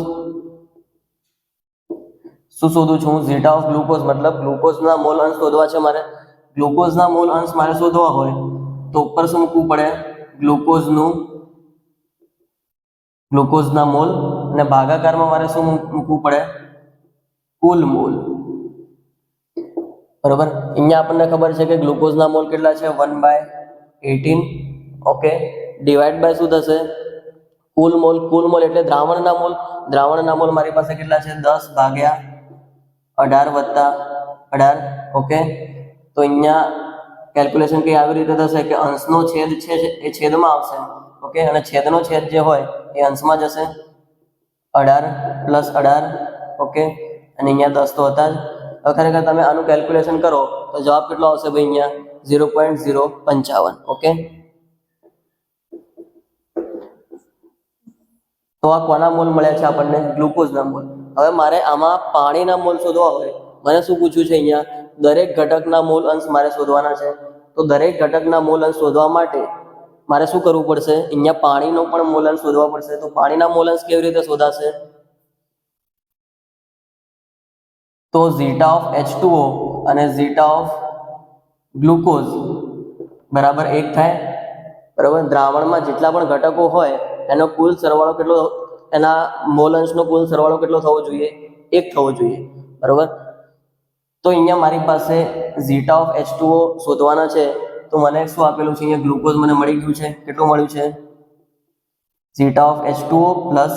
શું શોધું છું? ઝીટા ઓફ ગ્લુકોઝ મતલબ ગ્લુકોઝના મોલ અંશ શોધવા છે મારે. ગ્લુકોઝના મોલ અંશ મારે શોધવા હોય તો ઉપર શું મૂકવું પડે? ગ્લુકોઝના મોલ, અને ભાગાકારમાં મારે શું મૂકવું પડે? કુલ મોલ. બરોબર, અહીંયા આપણને ખબર છે કે ગ્લુકોઝના મોલ કેટલા છે? 1/18. ઓકે, ડિવાઈડ બાય શું થશે? કુલ મોલ. કુલ મોલ એટલે દ્રાવણના મોલ. દ્રાવણના મોલ મારી પાસે કેટલા છે? 10/18 વત્તા 18. ઓકે, તો અહીંયા કેલ્ક્યુલેશન કંઈ આવી રીતે થશે કે અંશનો છેદ છે એ છેદમાં આવશે. ઓકે, અને છેદનો છેદ જે હોય એ અંશમાં જશે. 18 પ્લસ 18. ઓકે, અને અહીંયા 10 તો હતા જ. હવે ખરેખર તમે આનું કેલ્ક્યુલેશન કરો તો જવાબ કેટલો આવશે ભાઈ? અહીંયા 0.055. ઓકે, તો આ કોના મોલ મળ્યા છે આપણને? ગ્લુકોઝના મોલ. હવે મારે આમાં પાણીના મોલ શોધવા હોય, મને શું પૂછ્યું છે અહીંયા? દરેક ઘટકના મોલ અંશ મારે શોધવાના છે. તો દરેક ઘટકના મોલ અંશ શોધવા માટે મારે શું કરવું પડશે? અહીંયા પાણીનો પણ મોલ અંશ શોધવા પડશે. તો પાણીના મોલ અંશ કેવી રીતે શોધાશે? તો ઝીટા ઓફ H2O અને ઝીટા ઓફ ગ્લુકોઝ બરાબર 1 થાય. બરાબર, દ્રાવણમાં જેટલા પણ ઘટકો હોય એનો કુલ સરવાળો કેટલો, એના મોલ અંશનો કુલ સરવાળો કેટલો થવો જોઈએ? 1 થવો જોઈએ. બરાબર, તો અહીંયા મારી પાસે ઝીટા ઓફ H2O શોધવાના છે. તો મને શું આપેલું છે? અહીંયા ગ્લુકોઝ મને મળી ગયું છે. કેટલું મળ્યું છે? ઝીટા ઓફ H2O પ્લસ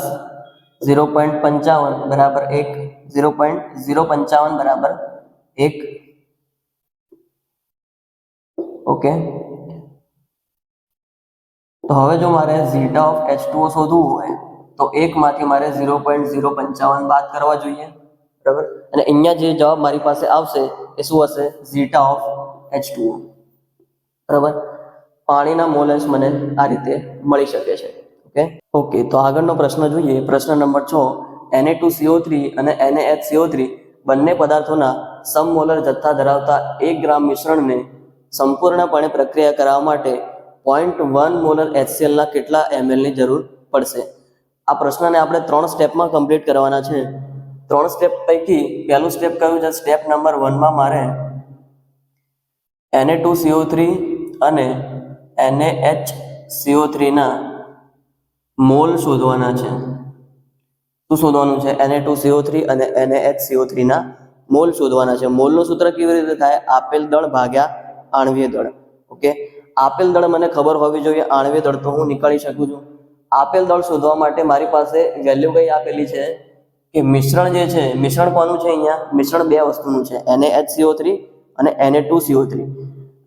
0.55 બરાબર 1. 0.055 બરાબર 1. ઓકે, તો હવે જો મારે ઝીટા ઓફ H2O શોધવું હોય તો 1 માંથી મારે 0.055 બાદ કરવા જોઈએ. બરાબર, અને અહીંયા જે જવાબ મારી પાસે આવશે એ શું હશે? Zeta of H2O. બરાબર, પાણીના મોલ અંશ મને આ રીતે મળી શકે છે. ઓકે, તો આગળનો પ્રશ્ન જોઈએ. પ્રશ્ન નંબર 6. Na2CO3 અને NaHCO3 બંને પદાર્થોના સમમોલર જથ્થા ધરાવતા 1 ગ્રામ મિશ્રણને સંપૂર્ણપણે પ્રક્રિયા કરવા માટે 0.1 મોલર HCl ના કેટલા ml ની જરૂર પડશે? આ પ્રશ્નને આપણે 3 સ્ટેપમાં કમ્પ્લીટ કરવાના છે. 3 સ્ટેપ પૈકી પહેલું સ્ટેપ કયું છે? સ્ટેપ નંબર 1 માં મારે Na2CO3 અને NaHCO3 ના મોલ શોધવાના છે. શું શોધવાનું છે? Na2CO3 અને NaHCO3 ના મોલ શોધવાના છે. મોલનું સૂત્ર કેવી રીતે થાય? આપેલ દળ ભાગ્યા આણ્વીય દળ. ઓકે, આપેલ દળ મને ખબર હોવી જોઈએ, આણ્વીય દળ તો હું નીકાળી શકું છું. આપેલ દળ શોધવા માટે મારી પાસે વેલ્યુ કઈ આપેલી છે કે મિશ્રણ જે છે, મિશ્રણ કોનું છે? અહીંયા મિશ્રણ 2 વસ્તુનું છે, NaHCO3 અને Na2CO3.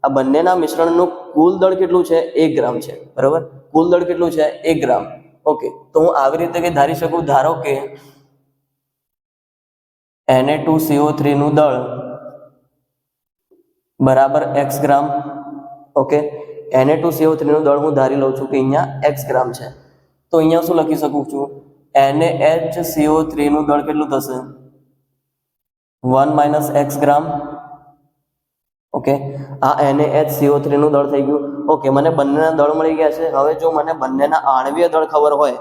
આ બંનેના મિશ્રણનું કુલ દળ કેટલું છે? 1 ગ્રામ છે. બરાબર, કુલ દળ કેટલું છે? 1 ગ્રામ. ઓકે, તો હું આવી રીતે કઈ ધારી શકું, ધારો કે Na2CO3 નું દળ બરાબર x ગ્રામ. ઓકે, Na2CO3 નું દળ હું ધારી લઉં છું કે અહીંયા x ગ્રામ છે. તો અહીંયા શું લખી શકું છું? NaHCO3 નું દળ કેટલું થશે? 1 - x ગ્રામ. ઓકે, આ NaHCO3 નું દળ થઈ ગયું. ઓકે, મને બંનેના દળ મળી ગયા છે. હવે જો મને બંનેના આણ્વીય દળ ખબર હોય,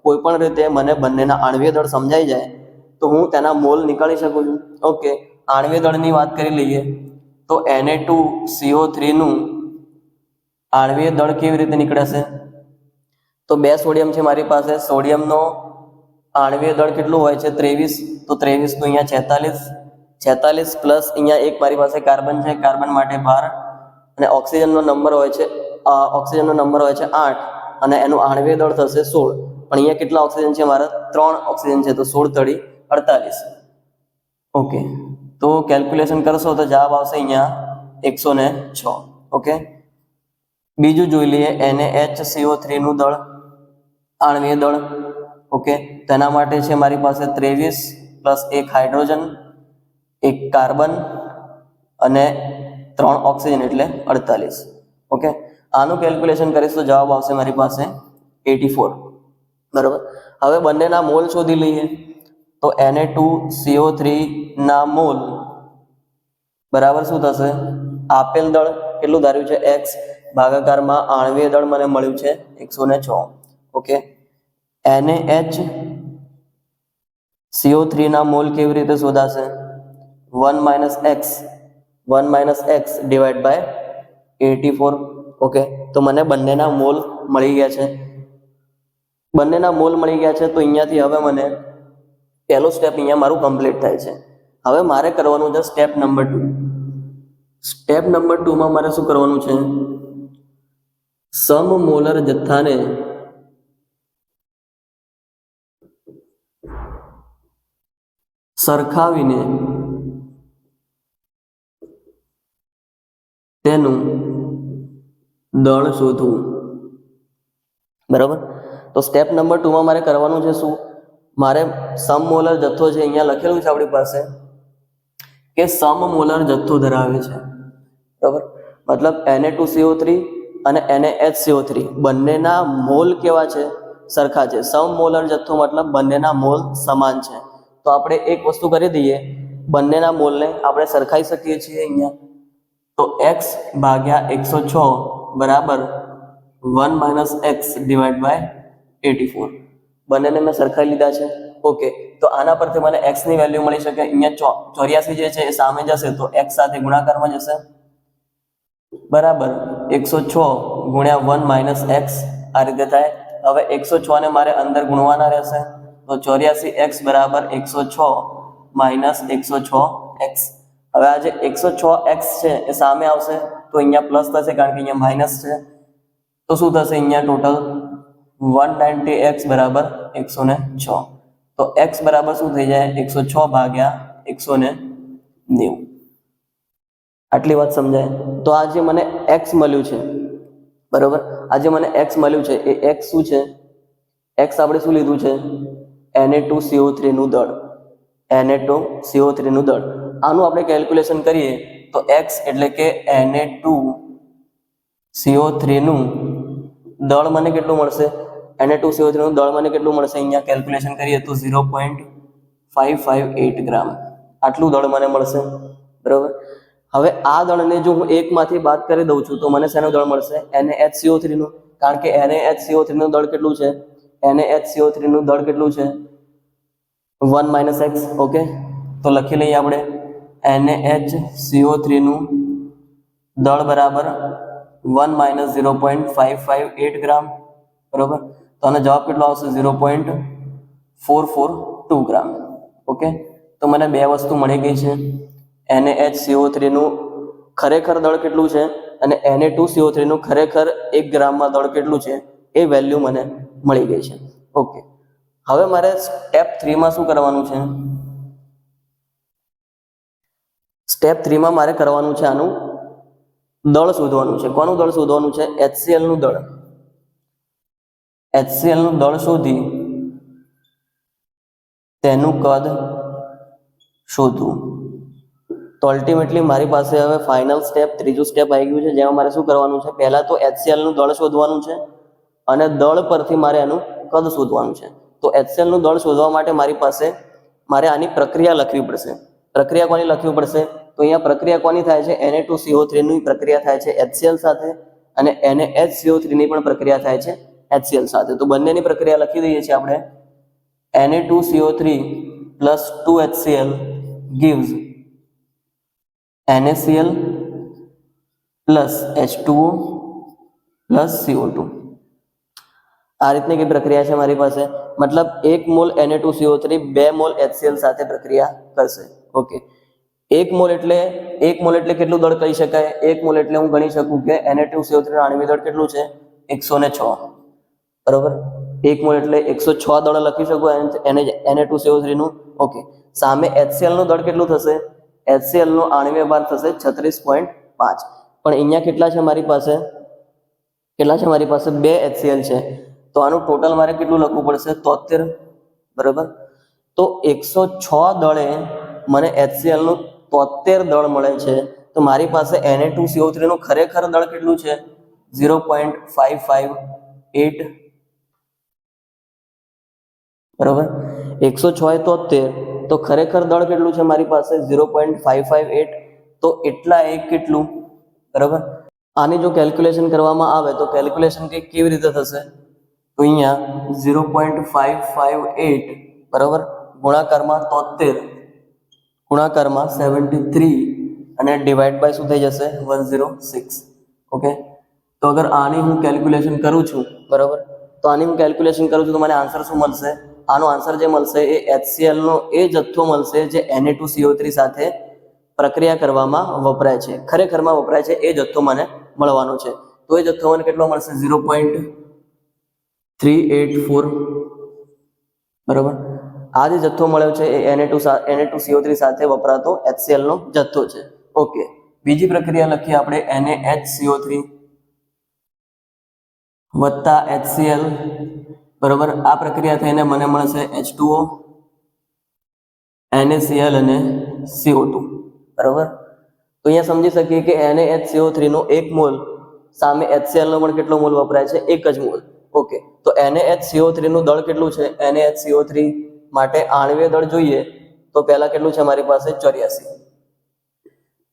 કોઈ પણ રીતે મને બંનેના આણ્વીય દળ સમજાઈ જાય તો હું તેના મોલ નીકાળી શકું છું. ઓકે, આણ્વીય દળની વાત કરી લઈએ તો Na2CO3 નું આણ્વીય દળ કેવી રીતે નીકળશે? તો 2 સોડિયમ છે મારી પાસે. સોડિયમનો આણ્વીય દળ કેટલું હોય છે? 23. તો 23 તો અહીંયા 46 પ્લસ અહીંયા એક મારી પાસે કાર્બન છે, કાર્બન માટે 12, અને ઓક્સિજનનો નંબર હોય છે 8 અને એનું આણ્વીય દળ થશે 16. પણ અહીંયા કેટલા ઓક્સિજન છે? મારા 3 ઓક્સિજન છે, તો 16 × 3 = 48. ઓકે, તો કેલ્ક્યુલેશન કરશો તો જવાબ આવશે અહીંયા 106. ઓકે, બીજું જોઈ લઈએ NaHCO3 નું દળ, આણ્વીય દળ. ઓકે, તેના માટે છે મારી પાસે 23 પ્લસ 1 હાઇડ્રોજન, 1 કાર્બન અને 3 ઓક્સિજન એટલે 48. ઓકે, આનું કેલ્ક્યુલેશન કરીશ તો જવાબ આવશે મારી પાસે 84. બરાબર. હવે બંનેના મોલ શોધી લઈએ. તો Na2CO3 ના મોલ બરાબર શું થશે? આપેલ દળ કેટલું ધાર્યું છે? x ભાગાકારમાં આણ્વીય દળ મને મળ્યું છે 106. ઓકે. NaHCO3 ના મોલ કેવી રીતે શોધાશે? 1 - x ડિવાઈડ બાય 84. ઓકે, તો મને બંનેના મોલ મળી ગયા છે. બંનેના મોલ મળી ગયા છે તો અહીંયાથી હવે મને પહેલો સ્ટેપ અહીંયા મારું કમ્પ્લીટ થાય છે. હવે મારે કરવાનું છે સ્ટેપ નંબર 2. સ્ટેપ નંબર 2 માં મારે શું કરવાનું છે? સમમોલર જથ્થાને સરખાવીને તેનું દળ શોધવું. બરાબર. તો સ્ટેપ નંબર 2 માં મારે કરવાનું છે શું? મારે સમમોલર જથ્થો છે, અહીંયા લખેલું છે આપણી પાસે કે સમમોલર જથ્થો ધરાવે છે. બરાબર. મતલબ Na2CO3 અને NaHCO3 બંનેના મોલ કેવા છે? સરખા છે. સમમોલર જથ્થો મતલબ બંનેના મોલ સમાન છે. તો આપણે એક વસ્તુ કરી દઈએ, બંનેના મોલને આપણે સરખાઈ શકીએ છીએ અહીંયા. તો x ભાગ્યા 106 બરાબર 1 - x ડિવાઈડ બાય 84. બંનેને મેં સરખાઈ લીધા છે. ઓકે, તો આના પરથી મને x ની વેલ્યુ મળી શકે. અહીંયા 84 જે છે એ સામે જશે તો x સાથે ગુણાકારમાં જશે. બરાબર 106 ગુણ્યા 1 - x આ રીતે થાય. હવે 106 ને મારે અંદર ગુણવાના રહેશે. તો 84x બરાબર 106 - 106x. હવે આ જે 106x છે એ સામે આવશે તો અહીંયા પ્લસ થશે કારણ કે અહીંયા માઇનસ છે. તો શું થશે? અહીંયા ટોટલ 190x બરાબર 106. તો x બરાબર શું થઈ જાય? 106 ભાગ્યા 190. આટલી વાત સમજાય? તો આ જે મને x મળ્યું છે, બરોબર, આ જે મને x મળ્યું છે એ x શું છે? x આપણે શું લીધું છે? Na2CO3 નું દળ. Na2CO3 નું દળ. આનું આપણે કેલ્ક્યુલેશન કરીએ તો x એટલે કે Na2CO3 નું દળ મને કેટલું મળશે? Na2CO3 નું દળ મને કેટલું મળશે? અહીંયા કેલ્ક્યુલેશન કરીએ તો 0.558 ગ્રામ. આટલું દળ મને મળશે. બરોબર. હવે આ દળને જો હું એકમાંથી બાદ કરી દઉં છું તો મને શેનું દળ મળશે? NaHCO3 નું. કારણ કે NaHCO3 નું દળ કેટલું છે? NaHCO3 નું દળ કેટલું છે? 1 - x. ઓકે, તો લખી લઈએ આપણે NaHCO3 નું દળ બરાબર 1 - 0.558 ગ્રામ. બરોબર. તો આનો જવાબ કેટલો આવશે? 0.442 ગ્રામ. ઓકે, તો મને બે વસ્તુ મળી ગઈ છે. NaHCO3 નું ખરેખર દળ કેટલું છે અને Na2CO3 નું ખરેખર 1 ગ્રામમાં દળ કેટલું છે એ વેલ્યુ મને મળી ગઈ છે. ઓકે, હવે મારે સ્ટેપ 3 માં શું કરવાનું છે? સ્ટેપ 3 માં મારે કરવાનું છે આનું દળ શોધવાનું છે. કોનું દળ શોધવાનું છે? HCl નું દળ. HCl નું દળ શોધી તેનું કદ શોધવું. તો અલ્ટિમેટલી મારી પાસે હવે ફાઇનલ સ્ટેપ, ત્રીજું સ્ટેપ આવી ગયું છે જેમાં મારે શું કરવાનું છે? પહેલા તો HCl નું દળ શોધવાનું છે અને દળ પરથી મારે એનું કદ શોધવાનું છે. તો HCl નું દળ શોધવા માટે મારે આની પ્રક્રિયા લખવી પડશે. પ્રક્રિયા કોની લખવી પડશે? તો અહીંયા પ્રક્રિયા કોની થાય છે? Na2CO3 ની પ્રક્રિયા થાય છે HCl સાથે અને NaHCO3 ની પણ પ્રક્રિયા થાય છે HCl સાથે. તો બંનેની પ્રક્રિયા લખી દઈએ છીએ આપણે. Na2CO3 plus 2HCl gives NaCl plus H2O plus CO2. આ રીતની કઈ પ્રક્રિયા છે મારી પાસે. મતલબ 1 મોલ Na2CO3 2 મોલ HCl સાથે પ્રક્રિયા કરશે. ઓકે, 1 મોલ એટલે કેટલું દળ કહી શકાય? 1 મોલ એટલે હું ગણી શકું કે Na2CO3 નું આણ્વિક દળ કેટલું છે? 106. બરોબર. 1 મોલ એટલે 106 દળ લખી શકું Na2CO3 નું. ઓકે, સામે HCl નું દળ કેટલું થશે? HCl નો આણ્વિક ભાર થશે 36.5. પણ અહીંયા કેટલા છે મારી પાસે? 2 HCl છે. તો આનું ટોટલ મારે કેટલું લખવું પડશે? 73. બરાબર. તો 106 દળે મને HCl નું 73 દળ મળે છે. તો મારી પાસે Na2CO3 નું ખરેખર દળ કેટલું છે? 0.558 બરાબર. 106 તો ખરેખર દળ કેટલું છે મારી પાસે 0.558, તો એટલા એક કેટલું, બરાબર. આની જો કેલ્ક્યુલેશન કરવામાં આવે તો કેલ્ક્યુલેશન કંઈક કેવી રીતે થશે, તો અહીંયા 0.558 બરાબર ગુણાકારમાં 73 ગુણાકારમાં 73 અને ડિવાઈડ બાય શું થઈ જશે 106. ઓકે, તો અગર આની હું કેલ્ક્યુલેશન કરું છું, બરાબર, તો આની હું કેલ્ક્યુલેશન કરું છું તો મને આન્સર શું મળશે, આનો આન્સર જે મળશે એ HCl નો એ જથ્થો મળશે જે Na2CO3 સાથે પ્રક્રિયા કરવામાં વપરાય છે, ખરેખરમાં વપરાય છે એ જથ્થો મને મળવાનો છે. તો એ જથ્થો મને કેટલો મળશે 0.384, બરાબર. આ જે જથ્થો મળ્યો છે એ Na2CO3 સાથે વપરાતો HCl નો જથ્થો છે. ઓકે, બીજી પ્રક્રિયા લખીએ આપણે NaHCO3 વત્તા HCl, બરાબર. આ પ્રક્રિયા થઈને મને મળશે H2O, NaCl અને CO2, બરાબર. તો અહીંયા સમજી શકીએ કે NaHCO3 નો 1 મોલ સામે HCl નો પણ કેટલો મોલ વપરાય છે, 1 જ મોલ. ઓકે, તો NaHCO3 નું દળ કેટલું છે, NaHCO3 માટે આણ્વીય દળ જોઈએ તો પહેલા કેટલું છે મારી પાસે 84.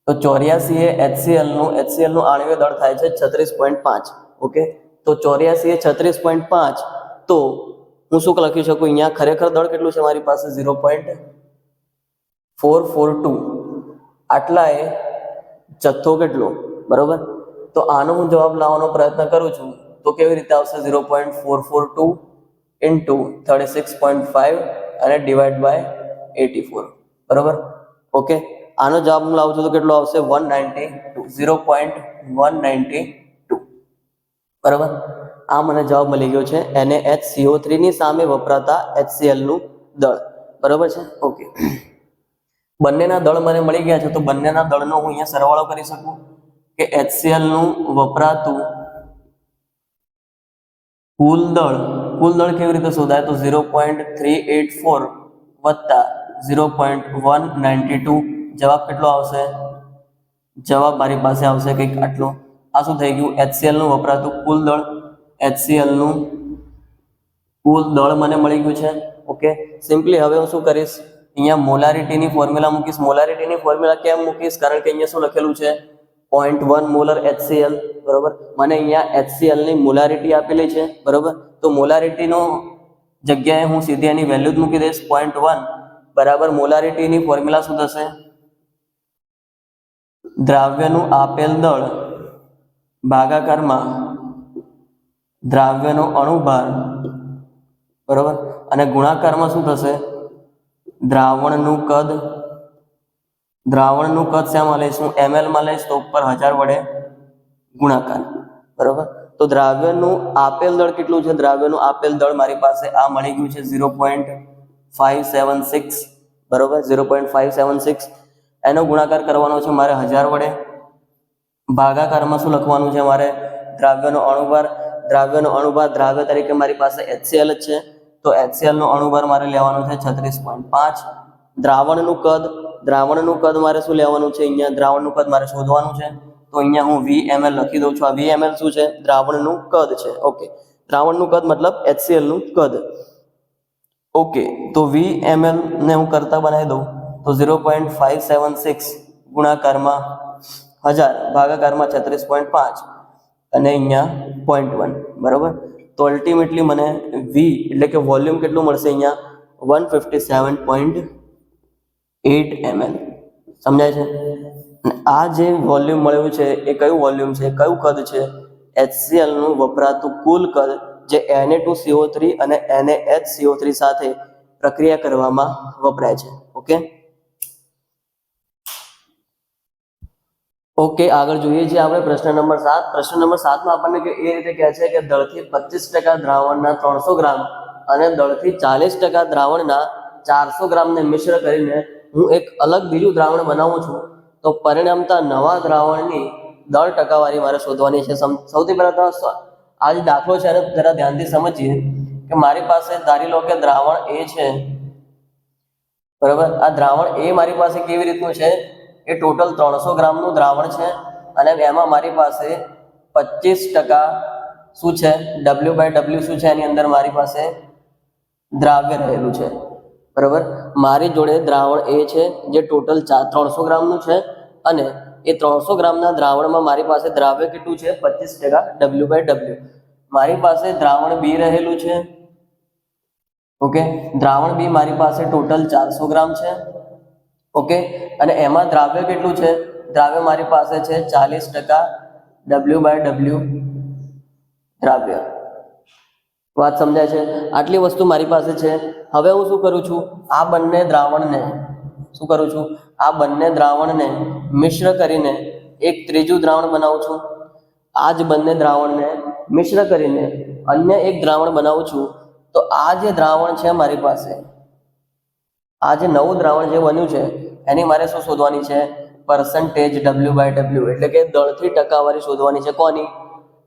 તો 84 એ HCl નું આણ્વીય દળ થાય છે 36.5. ઓકે, તો 84 એ 36.5, તો હું શું લખી શકું અહીંયા ખરેખર દળ કેટલું છે મારી પાસે 0.442, આટલા એ જથ્થો કેટલો, બરાબર. તો આનો હું જવાબ લાવવાનો પ્રયત્ન કરું છું તો કેવી રીતે આવશે 0.442 ઇન્ટુ 36.5 અને ડિવાઈડ બાય 84, બરાબર. ઓકે, આનો જવાબ હું લાવું છું તો કેટલો આવશે 0.192, બરાબર. આ મને જવાબ મળી ગયો છે NaHCO3 ની સામે વપરાતા HCl નું દળ, બરાબર છે. ઓકે, બંનેના દળ મને મળી ગયા છે તો બંનેના દળનો હું અહીંયા સરવાળો કરી શકું કે HCl નું વપરાતું કુલ દળ કેવી રીતે શોધાય, તો 0.384 વત્તા 0.192, જવાબ કેટલો આવશે, જવાબ મારી પાસે આવશે કંઈક આટલો. આ શું થઈ ગયું, HCl નું વપરાતું કુલ દળ, HCl નું કુલ દળ મને મળી ગયું છે. ઓકે, સિમ્પલી હવે હું શું કરીશ, અહીંયા મોલારિટીની ફોર્મ્યુલા મૂકીશ. મોલારિટીની ફોર્મ્યુલા કેમ મૂકીશ, કારણ કે અહીંયા શું લખેલું છે 0.1 મોલર HCl, બરાબર. મને અહીંયા HCl ની મોલારિટી આપેલી છે, બરાબર. તો મોલારિટીનો જગ્યાએ હું સીધી એની વેલ્યુ જ મૂકી દઈશ 0.1 બરાબર. મોલારિટીની ફોર્મ્યુલા શું થશે, દ્રાવ્યનું આપેલ દળ ભાગાકારમાં દ્રાવ્યનો અણુભાર, બરાબર, અને ગુણાકારમાં શું થશે, દ્રાવણનું કદ શેમાં લઈશું, ml માં લઈશ તો ઉપર 1000 વડે ગુણાકાર, બરાબર. તો દ્રાવ્યનું આપેલ દળ કેટલું છે, દ્રાવ્યનું આપેલ દળ મારી પાસે આ મળી ગયું છે 0.576, બરાબર. 0.576 એનો ગુણાકાર કરવાનો છે મારે 1000 વડે, ભાગાકારમાં શું લખવાનું છે મારે, દ્રાવ્યનો અણુભાર દ્રાવ્ય તરીકે મારી પાસે HCl જ છે તો HCl નો અણુભાર મારે લેવાનો છે 36.5. દ્રાવણનું કદ મારે શું લેવાનું છે, અહીંયા દ્રાવણનું કદ મારે શોધવાનું છે તો અહીંયા હું VML લખી દઉં છું. આ VML શું છે, દ્રાવણનું કદ છે. ઓકે, દ્રાવણનું કદ મતલબ HCl નું કદ. ઓકે, તો VML ને હું કરતા બનાવી દઉં તો 0.576 ગુણાકારમાં 1000 ભાગાકારમાં 36.5 અને અહીંયા 0.1, બરાબર. તો અલ્ટિમેટલી મને V એટલે કે વોલ્યુમ કેટલું મળશે, અહીંયા 157.8 ml, સમજાય છે. અને આ જે વોલ્યુમ મળ્યું છે એ કયું વોલ્યુમ છે, કયું કદ છે, HCl નું વપરાતું કુલ કદ જે Na2CO3 અને NaHCO3 સાથે પ્રક્રિયા કરવામાં વપરાય છે. ઓકે, આગળ જોઈએ છીએ આપણે પ્રશ્ન નંબર 7. પ્રશ્ન નંબર 7 માં આપણને એ રીતે કહે છે કે દળથી 25% દ્રાવણના 300 ગ્રામ અને દળથી 40% દ્રાવણના 400 ગ્રામને મિશ્ર કરીને હું એક અલગ બીજું દ્રાવણ બનાવું છું તો પરિણામતા નવા દ્રાવણની દળ ટકાવારી મારે શોધવાની છે. સૌથી પહેલા તો આ જે દાખલો છે એને જરા ધ્યાનથી સમજીએ કે મારી પાસે ધારી લો કે દ્રાવણ A છે, બરાબર. આ દ્રાવણ A મારી પાસે કેવી રીતનું છે, એ ટોટલ 300 ગ્રામનું દ્રાવણ છે અને એમાં મારી પાસે 25% શું છે, W/W શું છે, એની અંદર મારી પાસે દ્રાવ્ય રહેલું છે, બરાબર. મારી જોડે દ્રાવણ એ છે જે ટોટલ 300 ગ્રામનું છે અને એ 300 ગ્રામના દ્રાવણમાં મારી પાસે દ્રાવ્ય કેટલું છે 25% W/W. મારી પાસે દ્રાવણ બી રહેલું છે, ઓકે. દ્રાવણ બી મારી પાસે ટોટલ 400 ગ્રામ છે, ઓકે. અને એમાં દ્રાવ્ય કેટલું છે? દ્રાવ્ય મારી પાસે છે 40% W/W દ્રાવ્ય. વાત સમજાય છે? આટલી વસ્તુ મારી પાસે છે. હવે હું શું કરું છું? આ બંને દ્રાવણને મિશ્ર કરીને એક ત્રીજું દ્રાવણ બનાવું છું. આ જ બંને દ્રાવણને મિશ્ર કરીને અન્ય એક દ્રાવણ બનાવું છું. તો આ જે દ્રાવણ છે મારી પાસે, આ જે નવું દ્રાવણ જે બન્યું છે એની મારે શું શોધવાની છે? પરસન્ટેજ W/W, એટલે કે દળથી ટકાવારી શોધવાની છે. કોની?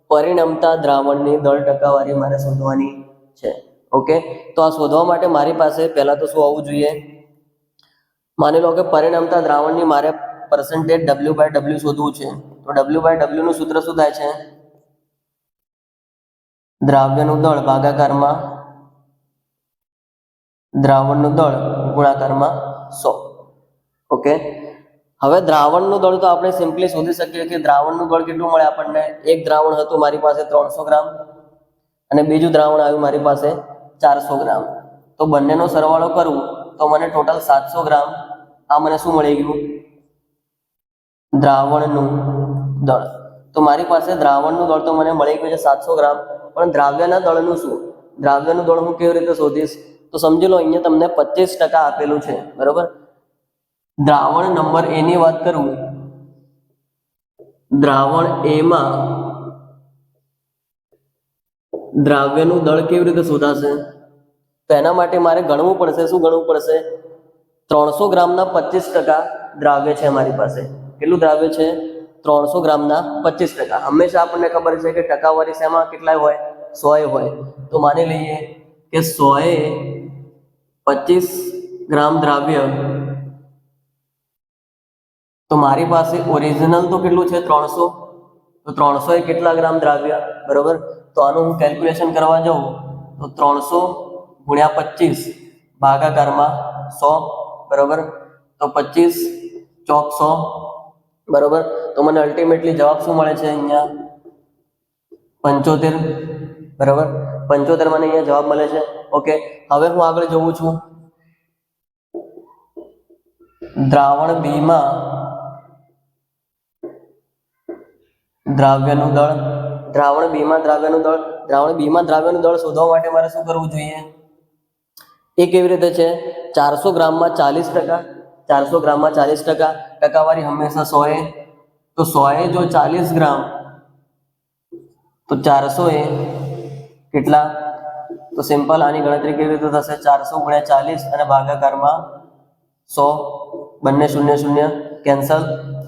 પરિણમતા દ્રાવણની દળ ટકાવારી મારે શોધવાની છે, ઓકે. તો આ શોધવા માટે મારી પાસે પહેલા તો શું આવવું જોઈએ? માની લો કે પરિણમતા દ્રાવણની મારે પરસન્ટેજ W/W શોધવું છે. તો W/W નું સૂત્ર શું થાય છે? દ્રાવ્યનું દળ ભાગાકારમાં દ્રાવણનું દળ ગુણાકારમાં 100, ઓકે. હવે દ્રાવણનું દળ તો આપણે સિમ્પલી શોધી શકીએ કે દ્રાવણનું દળ કેટલું મળે આપણને? એક દ્રાવણ હતું મારી પાસે 300 ગ્રામ અને બીજું દ્રાવણ આવ્યું મારી પાસે 400 ગ્રામ. તો બંનેનો સરવાળો કરું તો મને ટોટલ 700 ગ્રામ. આ મને શું મળી ગયું? દ્રાવણનું દળ. તો મારી પાસે દ્રાવણનું દળ તો મને મળી ગયું છે 700 ગ્રામ, પણ દ્રાવ્યના દળનું શું? દ્રાવ્યનું દળ હું કેવી રીતે શોધીશ? તો સમજી લો અહીંયા તમને 25% આપેલું છે, બરોબર. દ્રાવણ નંબર એ ની વાત કરું, દ્રાવણ એમાં દ્રાવ્યનું દળ કેવી રીતે શોધાશે? તો એના માટે મારે ગણવું પડશે. શું ગણવું પડશે? 300 ગ્રામના 25% દ્રાવ્ય છે મારી પાસે. કેટલું દ્રાવ્ય છે? 300 ગ્રામના 25%. હંમેશા આપણને ખબર છે કે ટકાવારી શેમાં કેટલાય હોય? 100 હોય. તો માની લઈએ કે 100 25 ગ્રામ દ્રાવ્ય, તો મારી પાસે ઓરિજિનલ તો કેટલું છે? 300. તો 300 એ કેટલા ગ્રામ દ્રાવ્ય? બરોબર. તો આનું હું કેલ્ક્યુલેશન કરવા જાઉં તો 300 ગુણ્યા 25 ભાગાકારમાં 100, બરોબર. તો 25 ચોક 100, બરોબર. તો મને અલ્ટિમેટલી જવાબ શું મળે છે? અહીંયા 75, બરોબર. 75 મને અહીંયા જવાબ મળે છે, ઓકે. હવે હું આગળ જોઉં છું. દ્રાવણ બીમાં દ્રાવ્યનું દળ, દ્રાવણ બીમાં દ્રાવ્યનું દળ શોધવા માટે મારે શું કરવું જોઈએ? એ કેવી રીતે છે? 400 ગ્રામમાં 40%, 400 ગ્રામમાં 40%, ટકાવારી હંમેશા 100. તો 100 જો 40 ગ્રામ તો 400 કેટલા? તો સિમ્પલ આની ગણતરી કેવી રીતે થશે? 400 ગુણ્યા 40 અને ભાગાકારમાં 100, બંને 0 0 કેન્સલ.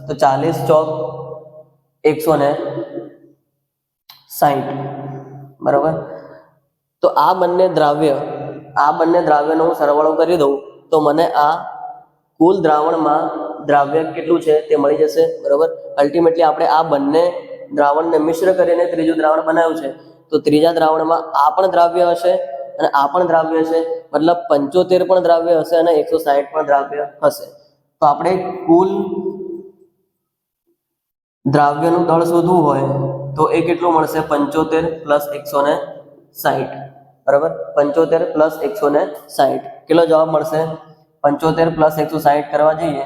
તો 40 ચોક 160, બરાબર. તો આ બંને દ્રાવ્યનો હું સરવાળો કરી દઉં તો મને આ કુલ દ્રાવણમાં દ્રાવ્ય કેટલું છે તે મળી જશે, બરાબર. અલ્ટિમેટલી આપણે આ બંને દ્રાવણને મિશ્ર કરીને ત્રીજું દ્રાવણ બનાવ્યું છે. તો ત્રીજા દ્રાવણમાં આ પણ દ્રાવ્ય હશે અને આ પણ દ્રાવ્ય હશે, મતલબ 75 પણ દ્રાવ્ય હશે અને 160 પણ દ્રાવ્ય હશે. તો આપણે કુલ દ્રાવ્યનું દળ શોધવું હોય તો એ કેટલું મળશે? 75 પ્લસ 160, બરાબર. 75 પ્લસ 160 કેટલો જવાબ મળશે? 75 પ્લસ 160 કરવા જઈએ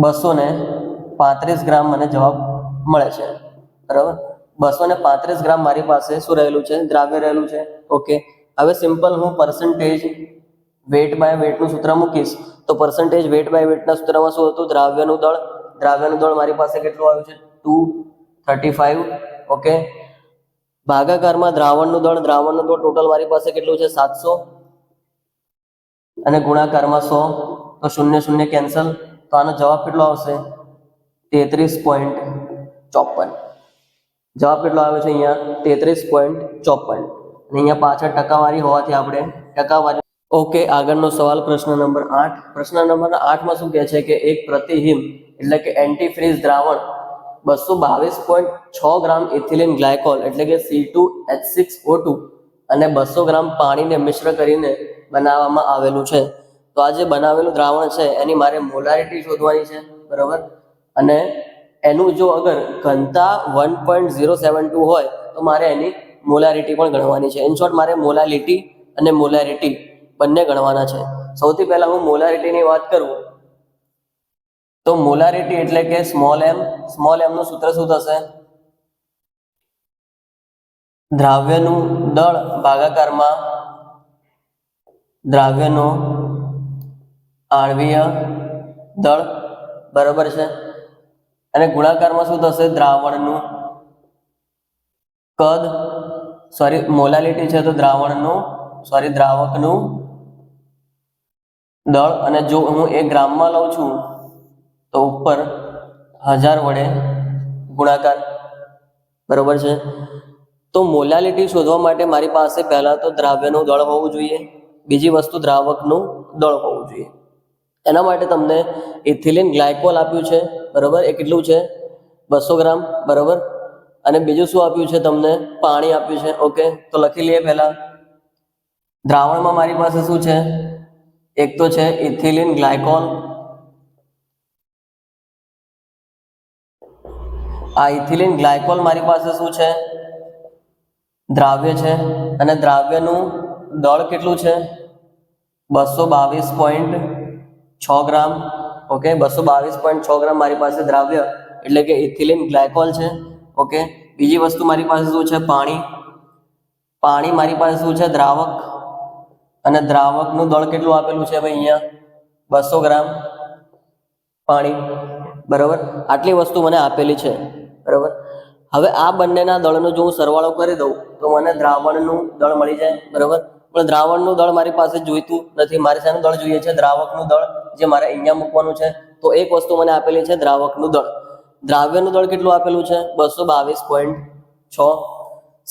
235 ગ્રામ મને જવાબ મળે છે, બરાબર. 235 ગ્રામ મારી પાસે શું રહેલું છે? દ્રાવ્ય રહેલું છે, ઓકે. હવે સિમ્પલ હું પરસન્ટેજ વેટ બાય વેટનું સૂત્ર મૂકીશ. તો પરસન્ટેજ વેટ બાય વેટના સૂત્રમાં શું હતું? દ્રાવ્યનું દળ મારી પાસે કેટલું આવ્યું છે? 235, ઓકે. ભાગાકારમાં દ્રાવણનું દળ ટોટલ મારી પાસે કેટલું છે? 700 અને ગુણાકારમાં 100. તો 0 0 કેન્સલ. તો આનો જવાબ કેટલો આવશે? 33.54. જવાબ કેટલો આવ્યો છે અહીંયા? 33.54. અને અહીંયા પાછળ ટકાવારી હોવાથી આપણે ટકાવારી, ઓકે. આગળનો સવાલ પ્રશ્ન નંબર 8. પ્રશ્ન નંબર 8 માં શું કહે છે કે એક પ્રતિહિમ એટલે કે એન્ટીફ્રીઝ દ્રાવણ 222.6 ગ્રામ ઇથિલિન ગ્લાયકોલ એટલે કે C2H6O2 અને 200 ગ્રામ પાણીને મિશ્ર કરીને બનાવવામાં આવેલું છે. તો આ જે બનાવેલું દ્રાવણ છે એની મારે મોલારિટી શોધવાની છે, બરાબર. અને એનું જો અગર ઘનતા 1.072 હોય તો મારે એની મોલારિટી પણ ગણવાની છે. ઇન શોર્ટ મારે મોલાલિટી અને મોલારિટી બંને ગણવાના છે. સૌથી પહેલા હું મોલારિટીની વાત કરું તો મોલારિટી એટલે કે સ્મોલ m નું સૂત્ર શું થશે? દ્રાવ્યનું દળ ભાગાકારમાં દ્રાવ્યનો આણ્વીય દળ, બરાબર છે. અને ગુણાકારમાં શું થશે? દ્રાવણનું કદ, મોલાલિટી છે તો દ્રાવકનું દળ, અને જો હું એ ગ્રામમાં લઉં છું તો ઉપર 1000 વડે ગુણાકાર, બરાબર છે. તો મોલાલિટી શોધવા માટે મારી પાસે પહેલા તો દ્રાવ્યનું દળ હોવું જોઈએ, બીજી વસ્તુ દ્રાવકનું દળ હોવું જોઈએ. એના માટે તમને ઇથિલિન ગ્લાયકોલ આપ્યું છે, બરાબર. એ કેટલું છે? 200 ગ્રામ, બરાબર. અને બીજું શું આપ્યું છે? તમને પાણી આપ્યું છે. ઓકે, તો લખી લઈએ. પહેલા દ્રાવણમાં મારી પાસે શું છે? એક તો છે ઇથિલિન ગ્લાયકોલ. આ ઇથિલિન ગ્લાયકોલ મારી પાસે શું છે? દ્રાવ્ય છે. અને દ્રાવ્યનું દળ કેટલું છે? 222.6 ગ્રામ. ઓકે, 222.6 ગ્રામ મારી પાસે દ્રાવ્ય એટલે કે ઇથિલિન ગ્લાયકોલ છે. ઓકે, બીજી વસ્તુ મારી પાસે શું છે? પાણી મારી પાસે શું છે? દ્રાવક. અને દ્રાવકનું દળ કેટલું આપેલું છે ભાઈ? અહીંયા 200 ગ્રામ પાણી, બરાબર. આટલી વસ્તુ મને આપેલી છે, બરાબર. હવે આ બંનેના દળનો જો હું સરવાળો કરી દઉં તો મને દ્રાવણનું દળ મળી જાય, બરાબર. પણ દ્રાવણનું દળ મારી પાસે જોઈતું નથી. મારે શાનું દળ જોઈએ છે? દ્રાવકનું દળ, જે મારે અહીંયા મૂકવાનું છે. તો એક વસ્તુ મને આપેલી છે દ્રાવકનું દળ. દ્રાવ્યનું દળ કેટલું આપેલું છે? 222.6.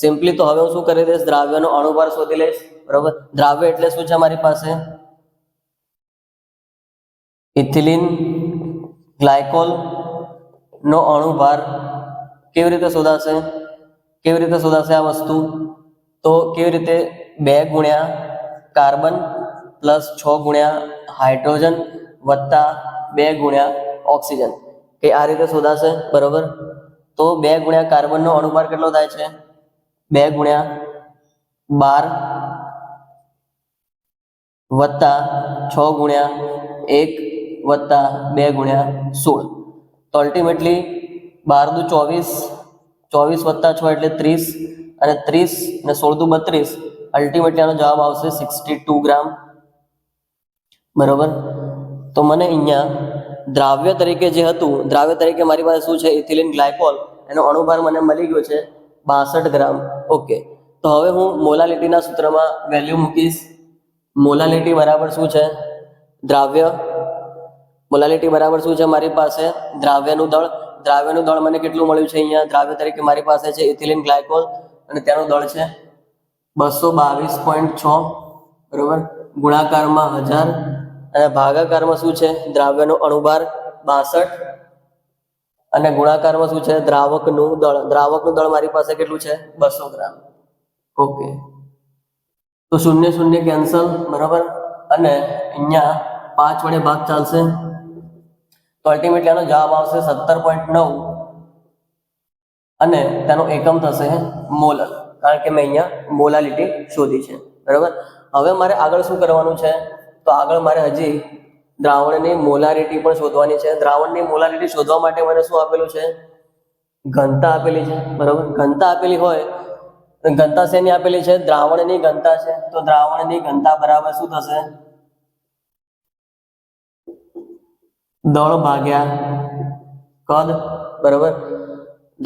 સિમ્પલી તો હવે હું શું કરી દઈશ? દ્રાવ્યનો અણુભાર શોધી લઈશ, બરાબર. દ્રાવ્ય એટલે શું છે મારી પાસે? ઇથિલિન ગ્લાયકોલ નો અણુભાર. કેવી રીતે શોધાશે આ વસ્તુ? તો કેવી રીતે? 2 ગુણ્યા કાર્બન પ્લસ 6 ગુણ્યા હાઇડ્રોજન વત્તા 2 ગુણ્યા ઓક્સિજન, કે આ રીતે શોધાશે, બરાબર. તો 2 ગુણ્યા કાર્બનનો અણુભાર કેટલો થાય છે? 2 ગુણ્યા 12 વત્તા 6 ગુણ્યા 1 વત્તા 2 ગુણ્યા 16. તો અલ્ટિમેટલી 12 દુ 24 વત્તા 6 એટલે 30, અને 30 ને 16 દુ 32. અલ્ટિમેટલી આનો જવાબ આવશે 62 ગ્રામ, બરાબર. તો મને અહીંયા દ્રાવ્ય તરીકે જે હતું, દ્રાવ્ય તરીકે મારી પાસે શું છે? Ethylene glycol. એનો અણુભાર મને મળી ગયો છે 62 ગ્રામ. ઓકે, તો હવે હું મોલાલિટીના સૂત્રમાં વેલ્યુ મૂકીશ. મોલાલિટી બરાબર શું છે? દ્રાવ્ય. મોલાલિટી બરાબર શું છે મારી પાસે? દ્રાવ્યનું દળ. દ્રાવ્યનું દળ મને કેટલું મળ્યું છે? અહીંયા દ્રાવ્ય તરીકે મારી પાસે છે ઇથિલિન ગ્લાયકોલ, અને તેનું દળ છે 222.6, બરાબર. ગુણાકારમાં 1000 અને ભાગાકારમાં શું છે? દ્રાવ્યનો અણુભાર 62 અને ગુણાકારમાં શું છે? દ્રાવકનું દળ. દ્રાવકનું દળ મારી પાસે કેટલું છે? 200 ગ્રામ. ઓકે, તો 0 0 કેન્સલ, બરાબર. અને અહીંયા 5 વડે ભાગ ચાલશે, તો અલ્ટિમેટલી આનો જવાબ આવશે 17.9 અને તેનો એકમ થશે મોલર, કારણ કે મેં અહીંયા મોલાલિટી શોધી છે, બરાબર. હવે મારે આગળ શું કરવાનું છે? તો આગળ મારે હજી દ્રાવણની મોલારિટી પણ શોધવાની છે. દ્રાવણની મોલારિટી શોધવા માટે મને શું આપેલું છે? ઘનતા આપેલી છે, બરાબર. ઘનતા આપેલી હોય, ઘનતા શેની આપેલી છે? દ્રાવણની ઘનતા છે. તો દ્રાવણની ઘનતા બરાબર શું થશે? દળ ભાગ્યા કદ, બરાબર.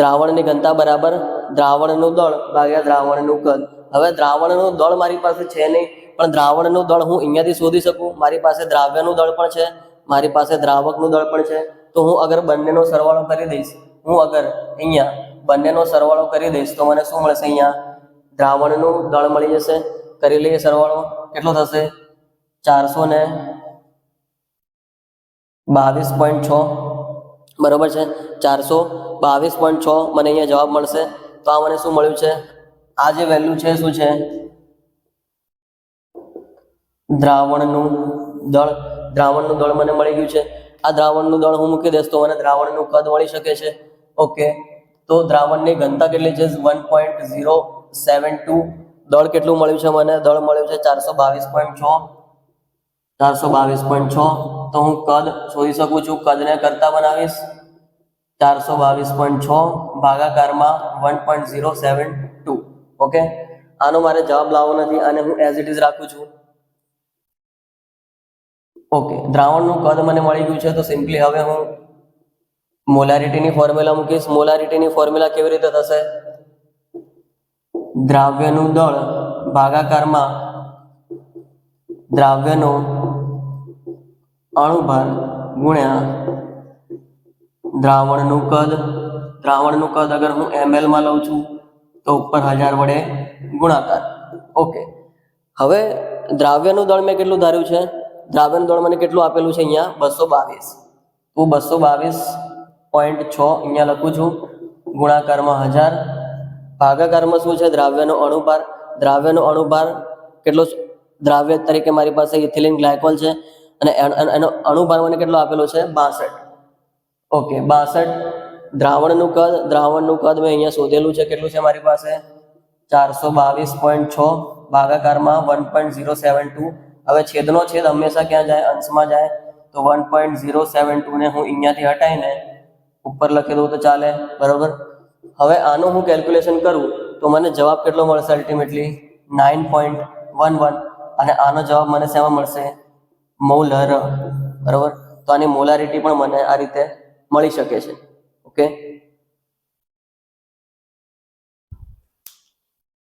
દ્રાવણની ઘનતા બરાબર દ્રાવણનું દળ ભાગ્યા દ્રાવણનું કદ. હવે દ્રાવણનું દળ મારી પાસે છે નહીં, પણ દ્રાવણનું દળ હું અહીંયાથી શોધી શકું. મારી પાસે દ્રાવ્યનું દળ પણ છે, મારી પાસે દ્રાવકનું દળ પણ છે. તો હું અગર બંનેનો સરવાળો કરી દઈશ તો મને શું મળશે? અહીંયા દ્રાવણનું દળ મળી જશે. કરી લઈએ સરવાળો. કેટલો થશે? 422.6. બરાબર છે. 422.6 મને અહીંયા જવાબ મળશે. તો આ મને શું મળ્યું છે? આ જે વેલ્યુ છે શું છે? દ્રાવણનું દળ. દ્રાવણનું દળ મને મળી ગયું છે. આ દ્રાવણનું દળ હું મૂકી દઈશ તો મને દ્રાવણનું કદ મળી શકે છે. ઓકે, તો દ્રાવણની ઘનતા કેટલી છે? 1.072. દળ કેટલું મળ્યું છે મને? દળ મળ્યું છે 422.6. 422.6. તો હું કદ શોધી શકું છું. કદને કરતા બનાવીશ. 422.6 ભાગાકારમાં 1.072. ઓકે, આનો મારે જવાબ લાવવો નથી, આને હું એઝ ઇટ ઇઝ રાખું છું. ઓકે, દ્રાવણનું કદ મને મળી ગયું છે. તો સિમ્પલી હવે હું મોલારિટીની ફોર્મ્યુલા મૂકીશ. મોલારિટીની ફોર્મ્યુલા કેવી રીતે થશે? દ્રાવ્યનું દળ ભાગાકારમાં દ્રાવ્યનો અણુભાર ગુણ્યા દ્રાવણનું કદ. દ્રાવણનું કદ અગર હું ml માં લઉં છું તો ઉપર 1000 વડે ગુણાકાર. ઓકે, હવે દ્રાવ્યનું દળ મેં કેટલું ધાર્યું છે? દ્રાવ્યનું દળ મને કેટલું આપેલું છે? અહીંયા 222. હું 222.6 અહીંયા લખું છું. ગુણાકારમાં 1000. ભાગાકારમાં શું છે? દ્રાવ્યનો અણુભાર. દ્રાવ્યનો અણુભાર કેટલો? દ્રાવ્ય તરીકે મારી પાસે ઇથિલિન ગ્લાયકોલ છે અને એનો અણુભાર મને કેટલો આપેલો છે? 62. ઓકે, 62. દ્રાવણનું કદ મેં અહીંયા શોધેલું છે. કેટલું છે મારી પાસે? 422.6 ભાગાકારમાં 1.072. હવે છેદનો છેદ હંમેશા ક્યાં જાય? અંશમાં જાય. તો 1.072 ને હું અહીંયાથી હટાવીને ઉપર લખી દઉં તો ચાલે. બરોબર. હવે આનું હું કેલ્ક્યુલેશન કરું તો મને જવાબ કેટલો મળશે? અલ્ટિમેટલી 9.11. અને આનો જવાબ મને શેમાં મળશે? મોલર. બરોબર. તો આની મોલારિટી પણ મને આ રીતે મળી શકે છે. ઓકે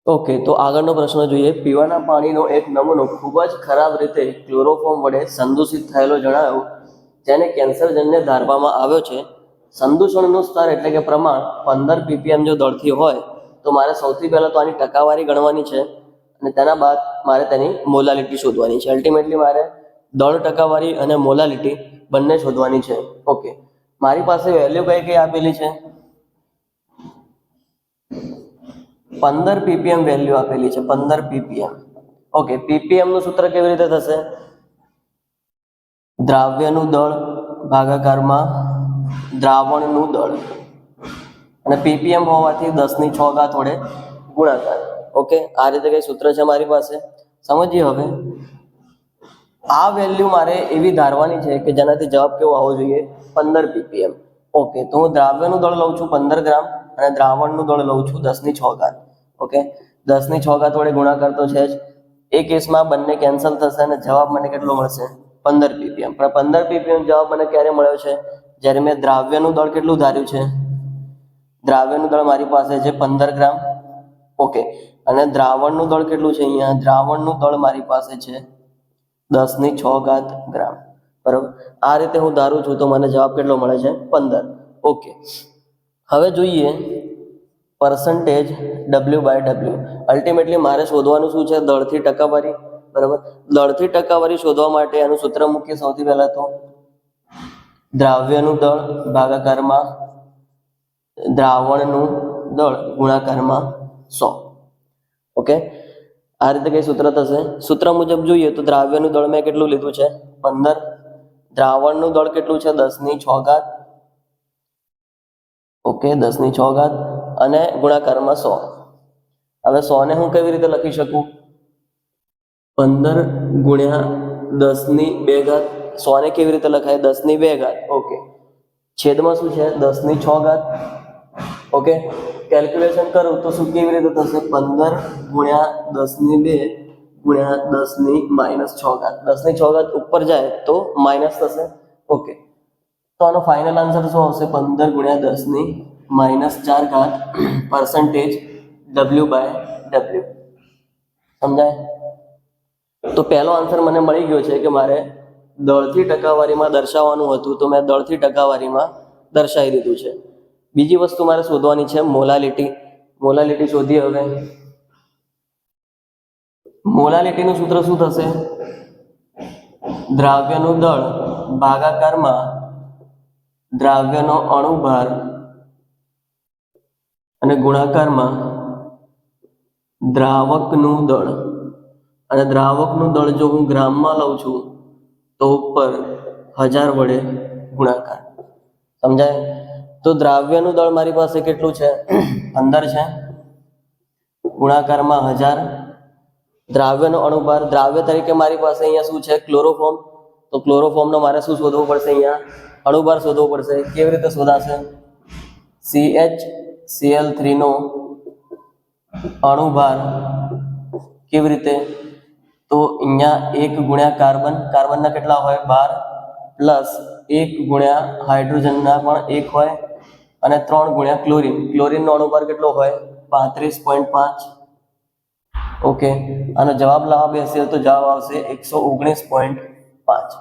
ઓકે, તો આગળનો પ્રશ્ન જોઈએ. પીવાના પાણીનો એક નમૂનો ખૂબ જ ખરાબ રીતે ક્લોરોફોર્મ વડે સંદૂષિત થયેલો જણાયો, જેને કેન્સરજન્ય ધારવામાં આવ્યો છે. સંદૂષણનું સ્તર એટલે કે પ્રમાણ 15 ppm જો દળથી હોય તો મારે સૌથી પહેલાં તો આની ટકાવારી ગણવાની છે અને તેના બાદ મારે તેની મોલાલિટી શોધવાની છે. અલ્ટિમેટલી મારે દળ ટકાવારી અને મોલાલિટી બંને શોધવાની છે. ઓકે, મારી પાસે વેલ્યુ કઈ આપેલી છે? 15 ppm વેલ્યુ આપેલી છે. 15 ppm. ઓકે, ppm નું સૂત્ર કેવી રીતે થશે? દ્રાવ્યનું દળ ભાગાકારમાં દ્રાવણનું દળ અને ppm હોવાથી 10⁶ વડે ગુણાકાર. ઓકે, આ રીતે કઈ સૂત્ર છે મારી પાસે. સમજીએ. હવે આ વેલ્યુ મારે એવી ધારવાની છે કે જેનાથી જવાબ કેવો આવવો જોઈએ? 15 ppm. ઓકે, તો હું દ્રાવ્યનું દળ લઉં છું 15 ગ્રામ અને દ્રાવણનું દળ લઉં છું 10⁶. ઓકે, 10⁶ વડે ગુણાકાર તો છે જ. એ કેસમાં બંને કેન્સલ થશે અને જવાબ મને કેટલો મળશે? 15 ppm. પણ 15 ppm જવાબ મને ક્યારે મળ્યો છે? જ્યારે મેં દ્રાવ્યનું દળ કેટલું ધાર્યું છે? દ્રાવ્યનું દળ મારી પાસે છે 15 ગ્રામ. ઓકે, અને દ્રાવણનું દળ કેટલું છે? અહીંયા દ્રાવણનું દળ મારી પાસે છે 10⁶ ગ્રામ. બરાબર. આ રીતે હું ધારું છું તો મને જવાબ કેટલો મળે છે? 15. ઓકે, હવે જોઈએ પર્સન્ટેજ W/W. અલ્ટિમેટલી મારે શોધવાનું શું છે? દળથી ટકાવારી. બરાબર. દળથી ટકાવારી શોધવા માટે એનું સૂત્ર મૂકીએ સૌથી પહેલા તો. દ્રાવ્યનું દળ ભાગાકારમાં દ્રાવણનું દળ ગુણાકારમાં 100. ઓકે, આ રીતે કઈ સૂત્ર થશે? સૂત્ર મુજબ જોઈએ તો દ્રાવ્યનું દળ મેં કેટલું લીધું છે? 15. દ્રાવણનું દળ કેટલું છે? 10⁶. ઓકે, 10⁶ અને ગુણાકારમાં 100. હવે 100 ને હું કેવી રીતે લખી શકું? 15 ગુણ્યા 10⁵. 100 ને કેવી રીતે લખાય? 10⁵. ઓકે, છેદમાં શું છે? 10⁶. ઓકે, કેલ્ક્યુલેશન કરું તો શું કેવી રીતે થશે? 15 ગુણ્યા 10⁵ ગુણ્યા 10⁻⁶. ઉપર જાય તો માઇનસ થશે. ઓકે, તો આનો ફાઇનલ આન્સર શું આવશે? 15 ગુણ્યા 10⁻⁴ પર્સન્ટેજ W/W. સમજાય? તો પહેલો આન્સર મને મળી ગયો છે કે મારે દળથી ટકાવારીમાં દર્શાવવાનું હતું તો મેં દળથી ટકાવારીમાં દર્શાવી દીધું છે. બીજી વસ્તુ મારે શોધવાની છે મોલાલિટી. મોલાલિટી શોધીએ. હવે મોલાલિટીનું સૂત્ર શું થશે? દ્રાવ્યનું દળ ભાગાકારમાં દ્રાવ્યનો અણુભાર અને ગુણાકારમાં દ્રાવકનું દળ, અને દ્રાવકનું દળ જો હું ગ્રામમાં લઉં છું તો ઉપર 1000 વડે ગુણાકાર. સમજાય? તો દ્રાવ્યનું દળ મારી પાસે કેટલું છે? 15 છે, ગુણાકારમાં 1000. દ્રાવ્યનો અણુભાર, દ્રાવ્ય તરીકે મારી પાસે અહીંયા શું છે? ક્લોરોફોર્મ. તો ક્લોરોફોર્મનો મારે શું શોધવું પડશે? અહીંયા અણુભાર શોધવો પડશે. કેવી રીતે શોધાશે? CHCl3 નો અણુભાર કેવી રીતે? તો અહીંયા 1 ગુણ્યા કાર્બન, કાર્બનના કેટલા હોય? 12, પ્લસ 1 ગુણ્યા હાઇડ્રોજનના પણ 1 હોય, અને 3 ગુણ્યા ક્લોરીન. ક્લોરીનનો અણુભાર કેટલો હોય? 35.5. ઓકે, આનો જવાબ લાવવા બેસીએ તો જવાબ આવશે 119.5.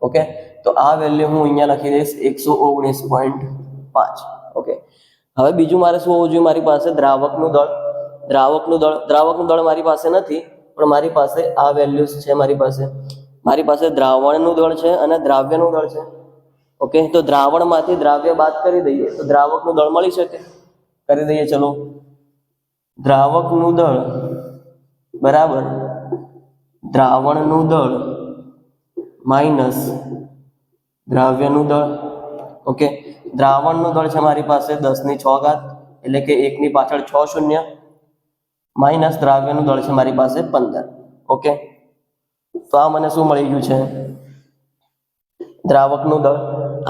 ઓકે, તો આ વેલ્યુ હું અહીંયા લખી દઈશ 119.5. ઓકે, હવે બીજું મારે શું હોવું જોઈએ? મારી પાસે દ્રાવકનું દળ. દ્રાવકનું દળ મારી પાસે નથી, પણ મારી પાસે આ વેલ્યુઝ છે. મારી પાસે દ્રાવણનું દળ છે અને દ્રાવ્યનું દળ છે. ઓકે, તો દ્રાવણમાંથી દ્રાવ્ય બાદ કરી દઈએ તો દ્રાવકનું દળ મળી શકે. કરી દઈએ, ચલો. દ્રાવકનું દળ બરાબર દ્રાવણનું દળ માઇનસ દ્રાવ્યનું દળ. ઓકે, દ્રાવણનું દળ છે મારી પાસે 10⁶, એટલે કે 1 ની પાછળ 6 શૂન્ય, માઇનસ દ્રાવ્યનું દળ છે મારી પાસે 15. ઓકે, તો આ મને શું મળી ગયું છે? દ્રાવકનું દળ.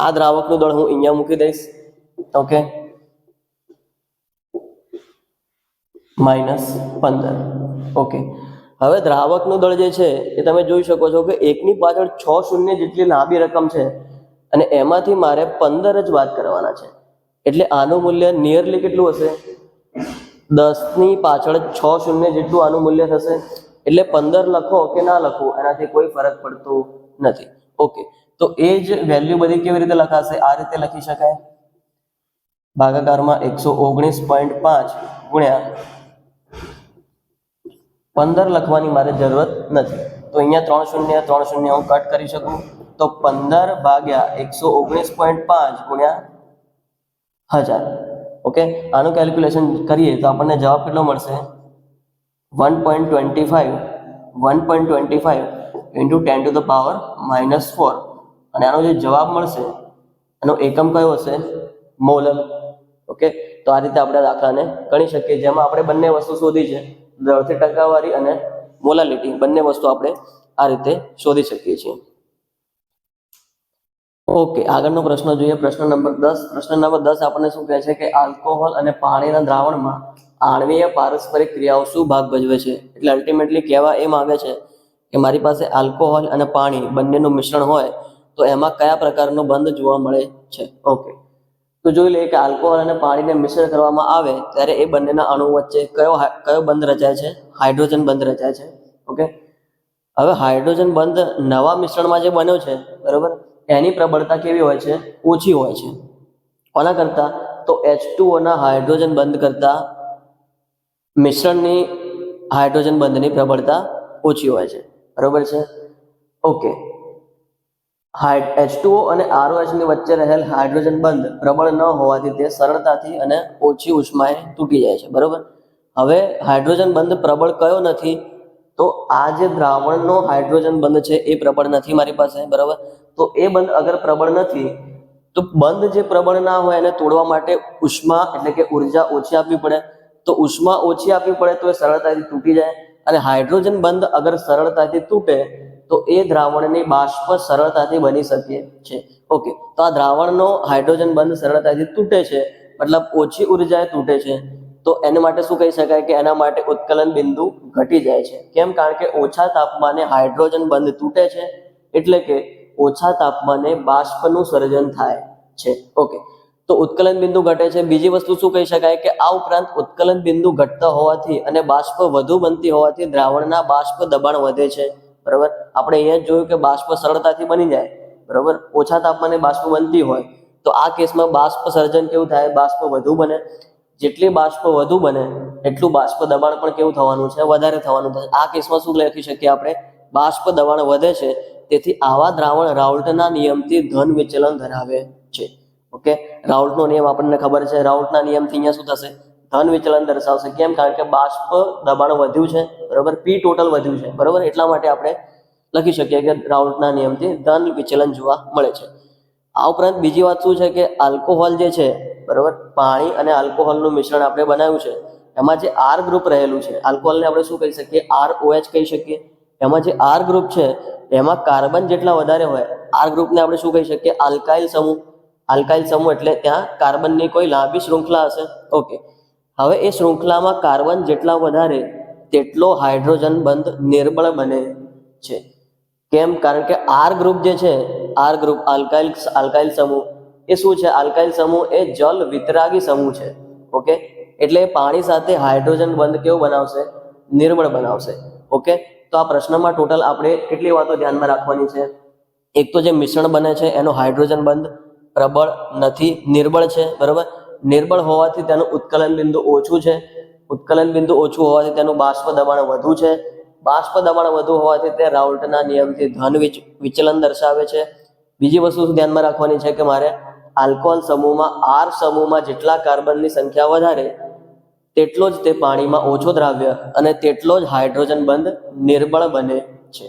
આ દ્રાવકનું દળ હું અહીંયા મૂકી દઈશ. ઓકે, -15. ઓકે, હવે દ્રાવકનું દળ જે છે એ તમે જોઈ શકો છો કે 1 ની પાછળ 6 શૂન્ય જેટલી લાંબી રકમ છે, અને એમાંથી મારે 15 જ બાદ કરવાના છે. એટલે આનું મૂલ્ય નિયરલી કેટલું હશે? 10 ની પાછળ 6 શૂન્ય જેટલું આનું મૂલ્ય થશે. એટલે 15 લખો કે ના લખો એનાથી કોઈ ફરક પડતો નથી. ઓકે, તો એ જ વેલ્યુ બધી કેવી રીતે લખાશે? આ રીતે લખી શકાય. ભાગાકારમાં 119.5 ગુણ્યા 15 લખવાની મારે જરૂરત નથી. તો અહીંયા 3 શૂન્ય હું કટ કરી શકું. તો 15 ભાગ્યા 119.5 ગુણ્યા 1000. ઓકે, આનું કેલ્ક્યુલેશન કરીએ તો આપણને જવાબ કેટલો મળશે? 1.25 ઇન્ટુ 10⁻⁻⁴. અને આનો જે જવાબ મળશે એનો એકમ કયો હશે? મોલર. ઓકે, તો આ રીતે આપણે દાખલાને ગણી શકીએ, જેમાં આપણે બંને વસ્તુ શોધી છે, દળથી ટકાવારી અને મોલાલિટી. બંને વસ્તુ આપણે આ રીતે શોધી શકીએ છીએ. ઓકે, આગળનો પ્રશ્ન જોઈએ. પ્રશ્ન નંબર 10. પ્રશ્ન નંબર 10 આપણને શું કહે છે કે આલ્કોહોલ અને પાણીના દ્રાવણમાં આણ્વીય પારસ્પરિક ક્રિયાઓ શું ભાગ ભજવે છે? એટલે અલ્ટિમેટલી કહેવા એ માંગે છે કે મારી પાસે આલ્કોહોલ અને પાણી બંનેનું મિશ્રણ હોય તો એમાં કયા પ્રકારનો બંધ જોવા મળે છે. ઓકે, તો જોઈ લઈએ કે આલ્કોહોલ અને પાણીને મિશ્રણ કરવામાં આવે ત્યારે એ બંનેના અણુ વચ્ચે કયો બંધ રચાય છે? હાઇડ્રોજન બંધ રચાય છે. ઓકે, હવે હાઇડ્રોજન બંધ નવા મિશ્રણમાં જે બન્યો છે, બરોબર, એની પ્રબળતા કેવી હોય છે? ઓછી હોય છે. કોના કરતા? તો H2O ના હાઇડ્રોજન બંધ કરતા મિશ્રણની હાઇડ્રોજન બંધની પ્રબળતા ઓછી હોય છે. બરોબર છે? ઓકે, H2O અને ROH ની વચ્ચે રહેલ હાઇડ્રોજન બંધ પ્રબળ ન હોવાથી તે સરળતાથી અને ઓછી ઉષ્માએ તૂટી જાય છે. બરોબર, હવે હાઇડ્રોજન બંધ પ્રબળ કયો નથી? તો આ જે દ્રાવણનો હાઇડ્રોજન બંધ છે એ પ્રબળ નથી મારી પાસે. બરાબર, તો એ બંધ અગર પ્રબળ નથી તો બંધ જે પ્રબળ ના હોય એને તોડવા માટે ઉષ્મા એટલે કે ઉર્જા ઓછી આપવી પડે. તો ઉષ્મા ઓછી આપવી પડે તો એ સરળતાથી તૂટી જાય. અને હાઇડ્રોજન બંધ અગર સરળતાથી તૂટે તો એ દ્રાવણની બાષ્પ સરળતાથી બની શકે છે. ઓકે, તો આ દ્રાવણનો હાઇડ્રોજન બંધ સરળતાથી તૂટે છે, મતલબ ઓછી ઉર્જાએ તૂટે છે. તો એના માટે શું કહી શકાય કે એના માટે ઉત્કલન બિંદુ ઘટી જાય છે. કેમ? કારણ કે ઓછા તાપમાને હાઇડ્રોજન બંધ તૂટે છે, એટલે કે ઓછા તાપમાને બાષ્પનું સર્જન થાય છે. ઓકે, તો ઉત્કલન બિંદુ ઘટે છે. બીજી વસ્તુ શું કહી શકાય કે આ ઉપરાંત ઉત્કલન બિંદુ ઘટતા હોવાથી અને બાષ્પ વધુ બનતી હોવાથી દ્રાવણના બાષ્પ દબાણ વધે છે. બરાબર, આપણે અહીંયા જ જોયું કે બાષ્પ સરળતાથી બની જાય. બરાબર, ઓછા તાપમાને બાષ્પ બનતી હોય તો આ કેસમાં બાષ્પ સર્જન કેવું થાય? બાષ્પ વધુ બને. જેટલી બાષ્પ વધુ બને એટલું બાષ્પ દબાણ પણ કેવું થવાનું છે? વધારે થવાનું છે. આ કેસમાં શું લખી શકીએ આપણે? બાષ્પ દબાણ વધે છે, તેથી આવા દ્રાવણ રાઉલ્ટના નિયમથી ધન વિચલન ધરાવે છે. ઓકે, રાઉલ્ટનો નિયમ આપણને ખબર છે. રાઉલ્ટના નિયમથી અહીંયા શું થશે? ધન વિચલન દર્શાવશે. કેમ? કારણ કે બાષ્પ દબાણ વધ્યું છે, બરોબર, પી ટોટલ વધ્યું છે, બરોબર, એટલા માટે આપણે લખી શકીએ કે રાઉલ્ટના નિયમથી ધન વિચલન જોવા મળે છે. આ ઉપરાંત બીજી વાત શું છે કે આલ્કોહોલ જે છે, બરોબર, પાણી અને આલ્કોહોલનું મિશ્રણ આપણે બનાવ્યું છે, એમાં જે આર ગ્રુપ રહેલું છે, આલ્કોહોલને આપણે શું કહી શકીએ? ROH કહી શકીએ. એમાં જે આર ગ્રુપ છે એમાં કાર્બન જેટલા વધારે હોય, આર ગ્રુપને આપણે શું કહી શકીએ? આલ્કાઇલ સમૂહ. આલ્કાઇલ સમૂહ એટલે ત્યાં કાર્બનની કોઈ લાંબી શૃંખલા હશે. ઓકે, હવે એ શૃંખલામાં કાર્બન જેટલા વધારે તેટલો હાઇડ્રોજન બંધ નિર્બળ બને છે. કેમ? કારણ કે આર ગ્રુપ જે છે, આર ગ્રુપ આલ્કાઇલ સમૂહ એ શું છે? આલ્કાઇલ સમૂહ એ જલ વિતરાગી સમૂહ છે. ઓકે, એટલે પાણી સાથે હાઇડ્રોજન બંધ કેવો બનાવશે? નિર્બળ બનાવશે. ઓકે, તો આ પ્રશ્નમાં ટોટલ આપણે કેટલી વાતો ધ્યાનમાં રાખવાની છે? એક તો જે મિશ્રણ બને છે એનો હાઇડ્રોજન બંધ પ્રબળ નથી, નિર્બળ છે, બરોબર. નિર્બળ હોવાથી તેનું ઉત્કલન બિંદુ ઓછું છે. ઉત્કલન બિંદુ ઓછું હોવાથી તેનું બાષ્પ દબાણ વધુ છે. બાષ્પ દબાણ વધુ હોવાથી તે રાઉલ્ટના નિયમથી ધન વિચલન દર્શાવે છે. બીજી વસ્તુ ધ્યાનમાં રાખવાની છે કે મારે આલ્કોહોલ સમૂહમાં આર સમૂહમાં જેટલા કાર્બનની સંખ્યા વધારે તેટલો જ તે પાણીમાં ઓછો દ્રાવ્ય અને તેટલો જ હાઇડ્રોજન બંધ નિર્બળ બને છે.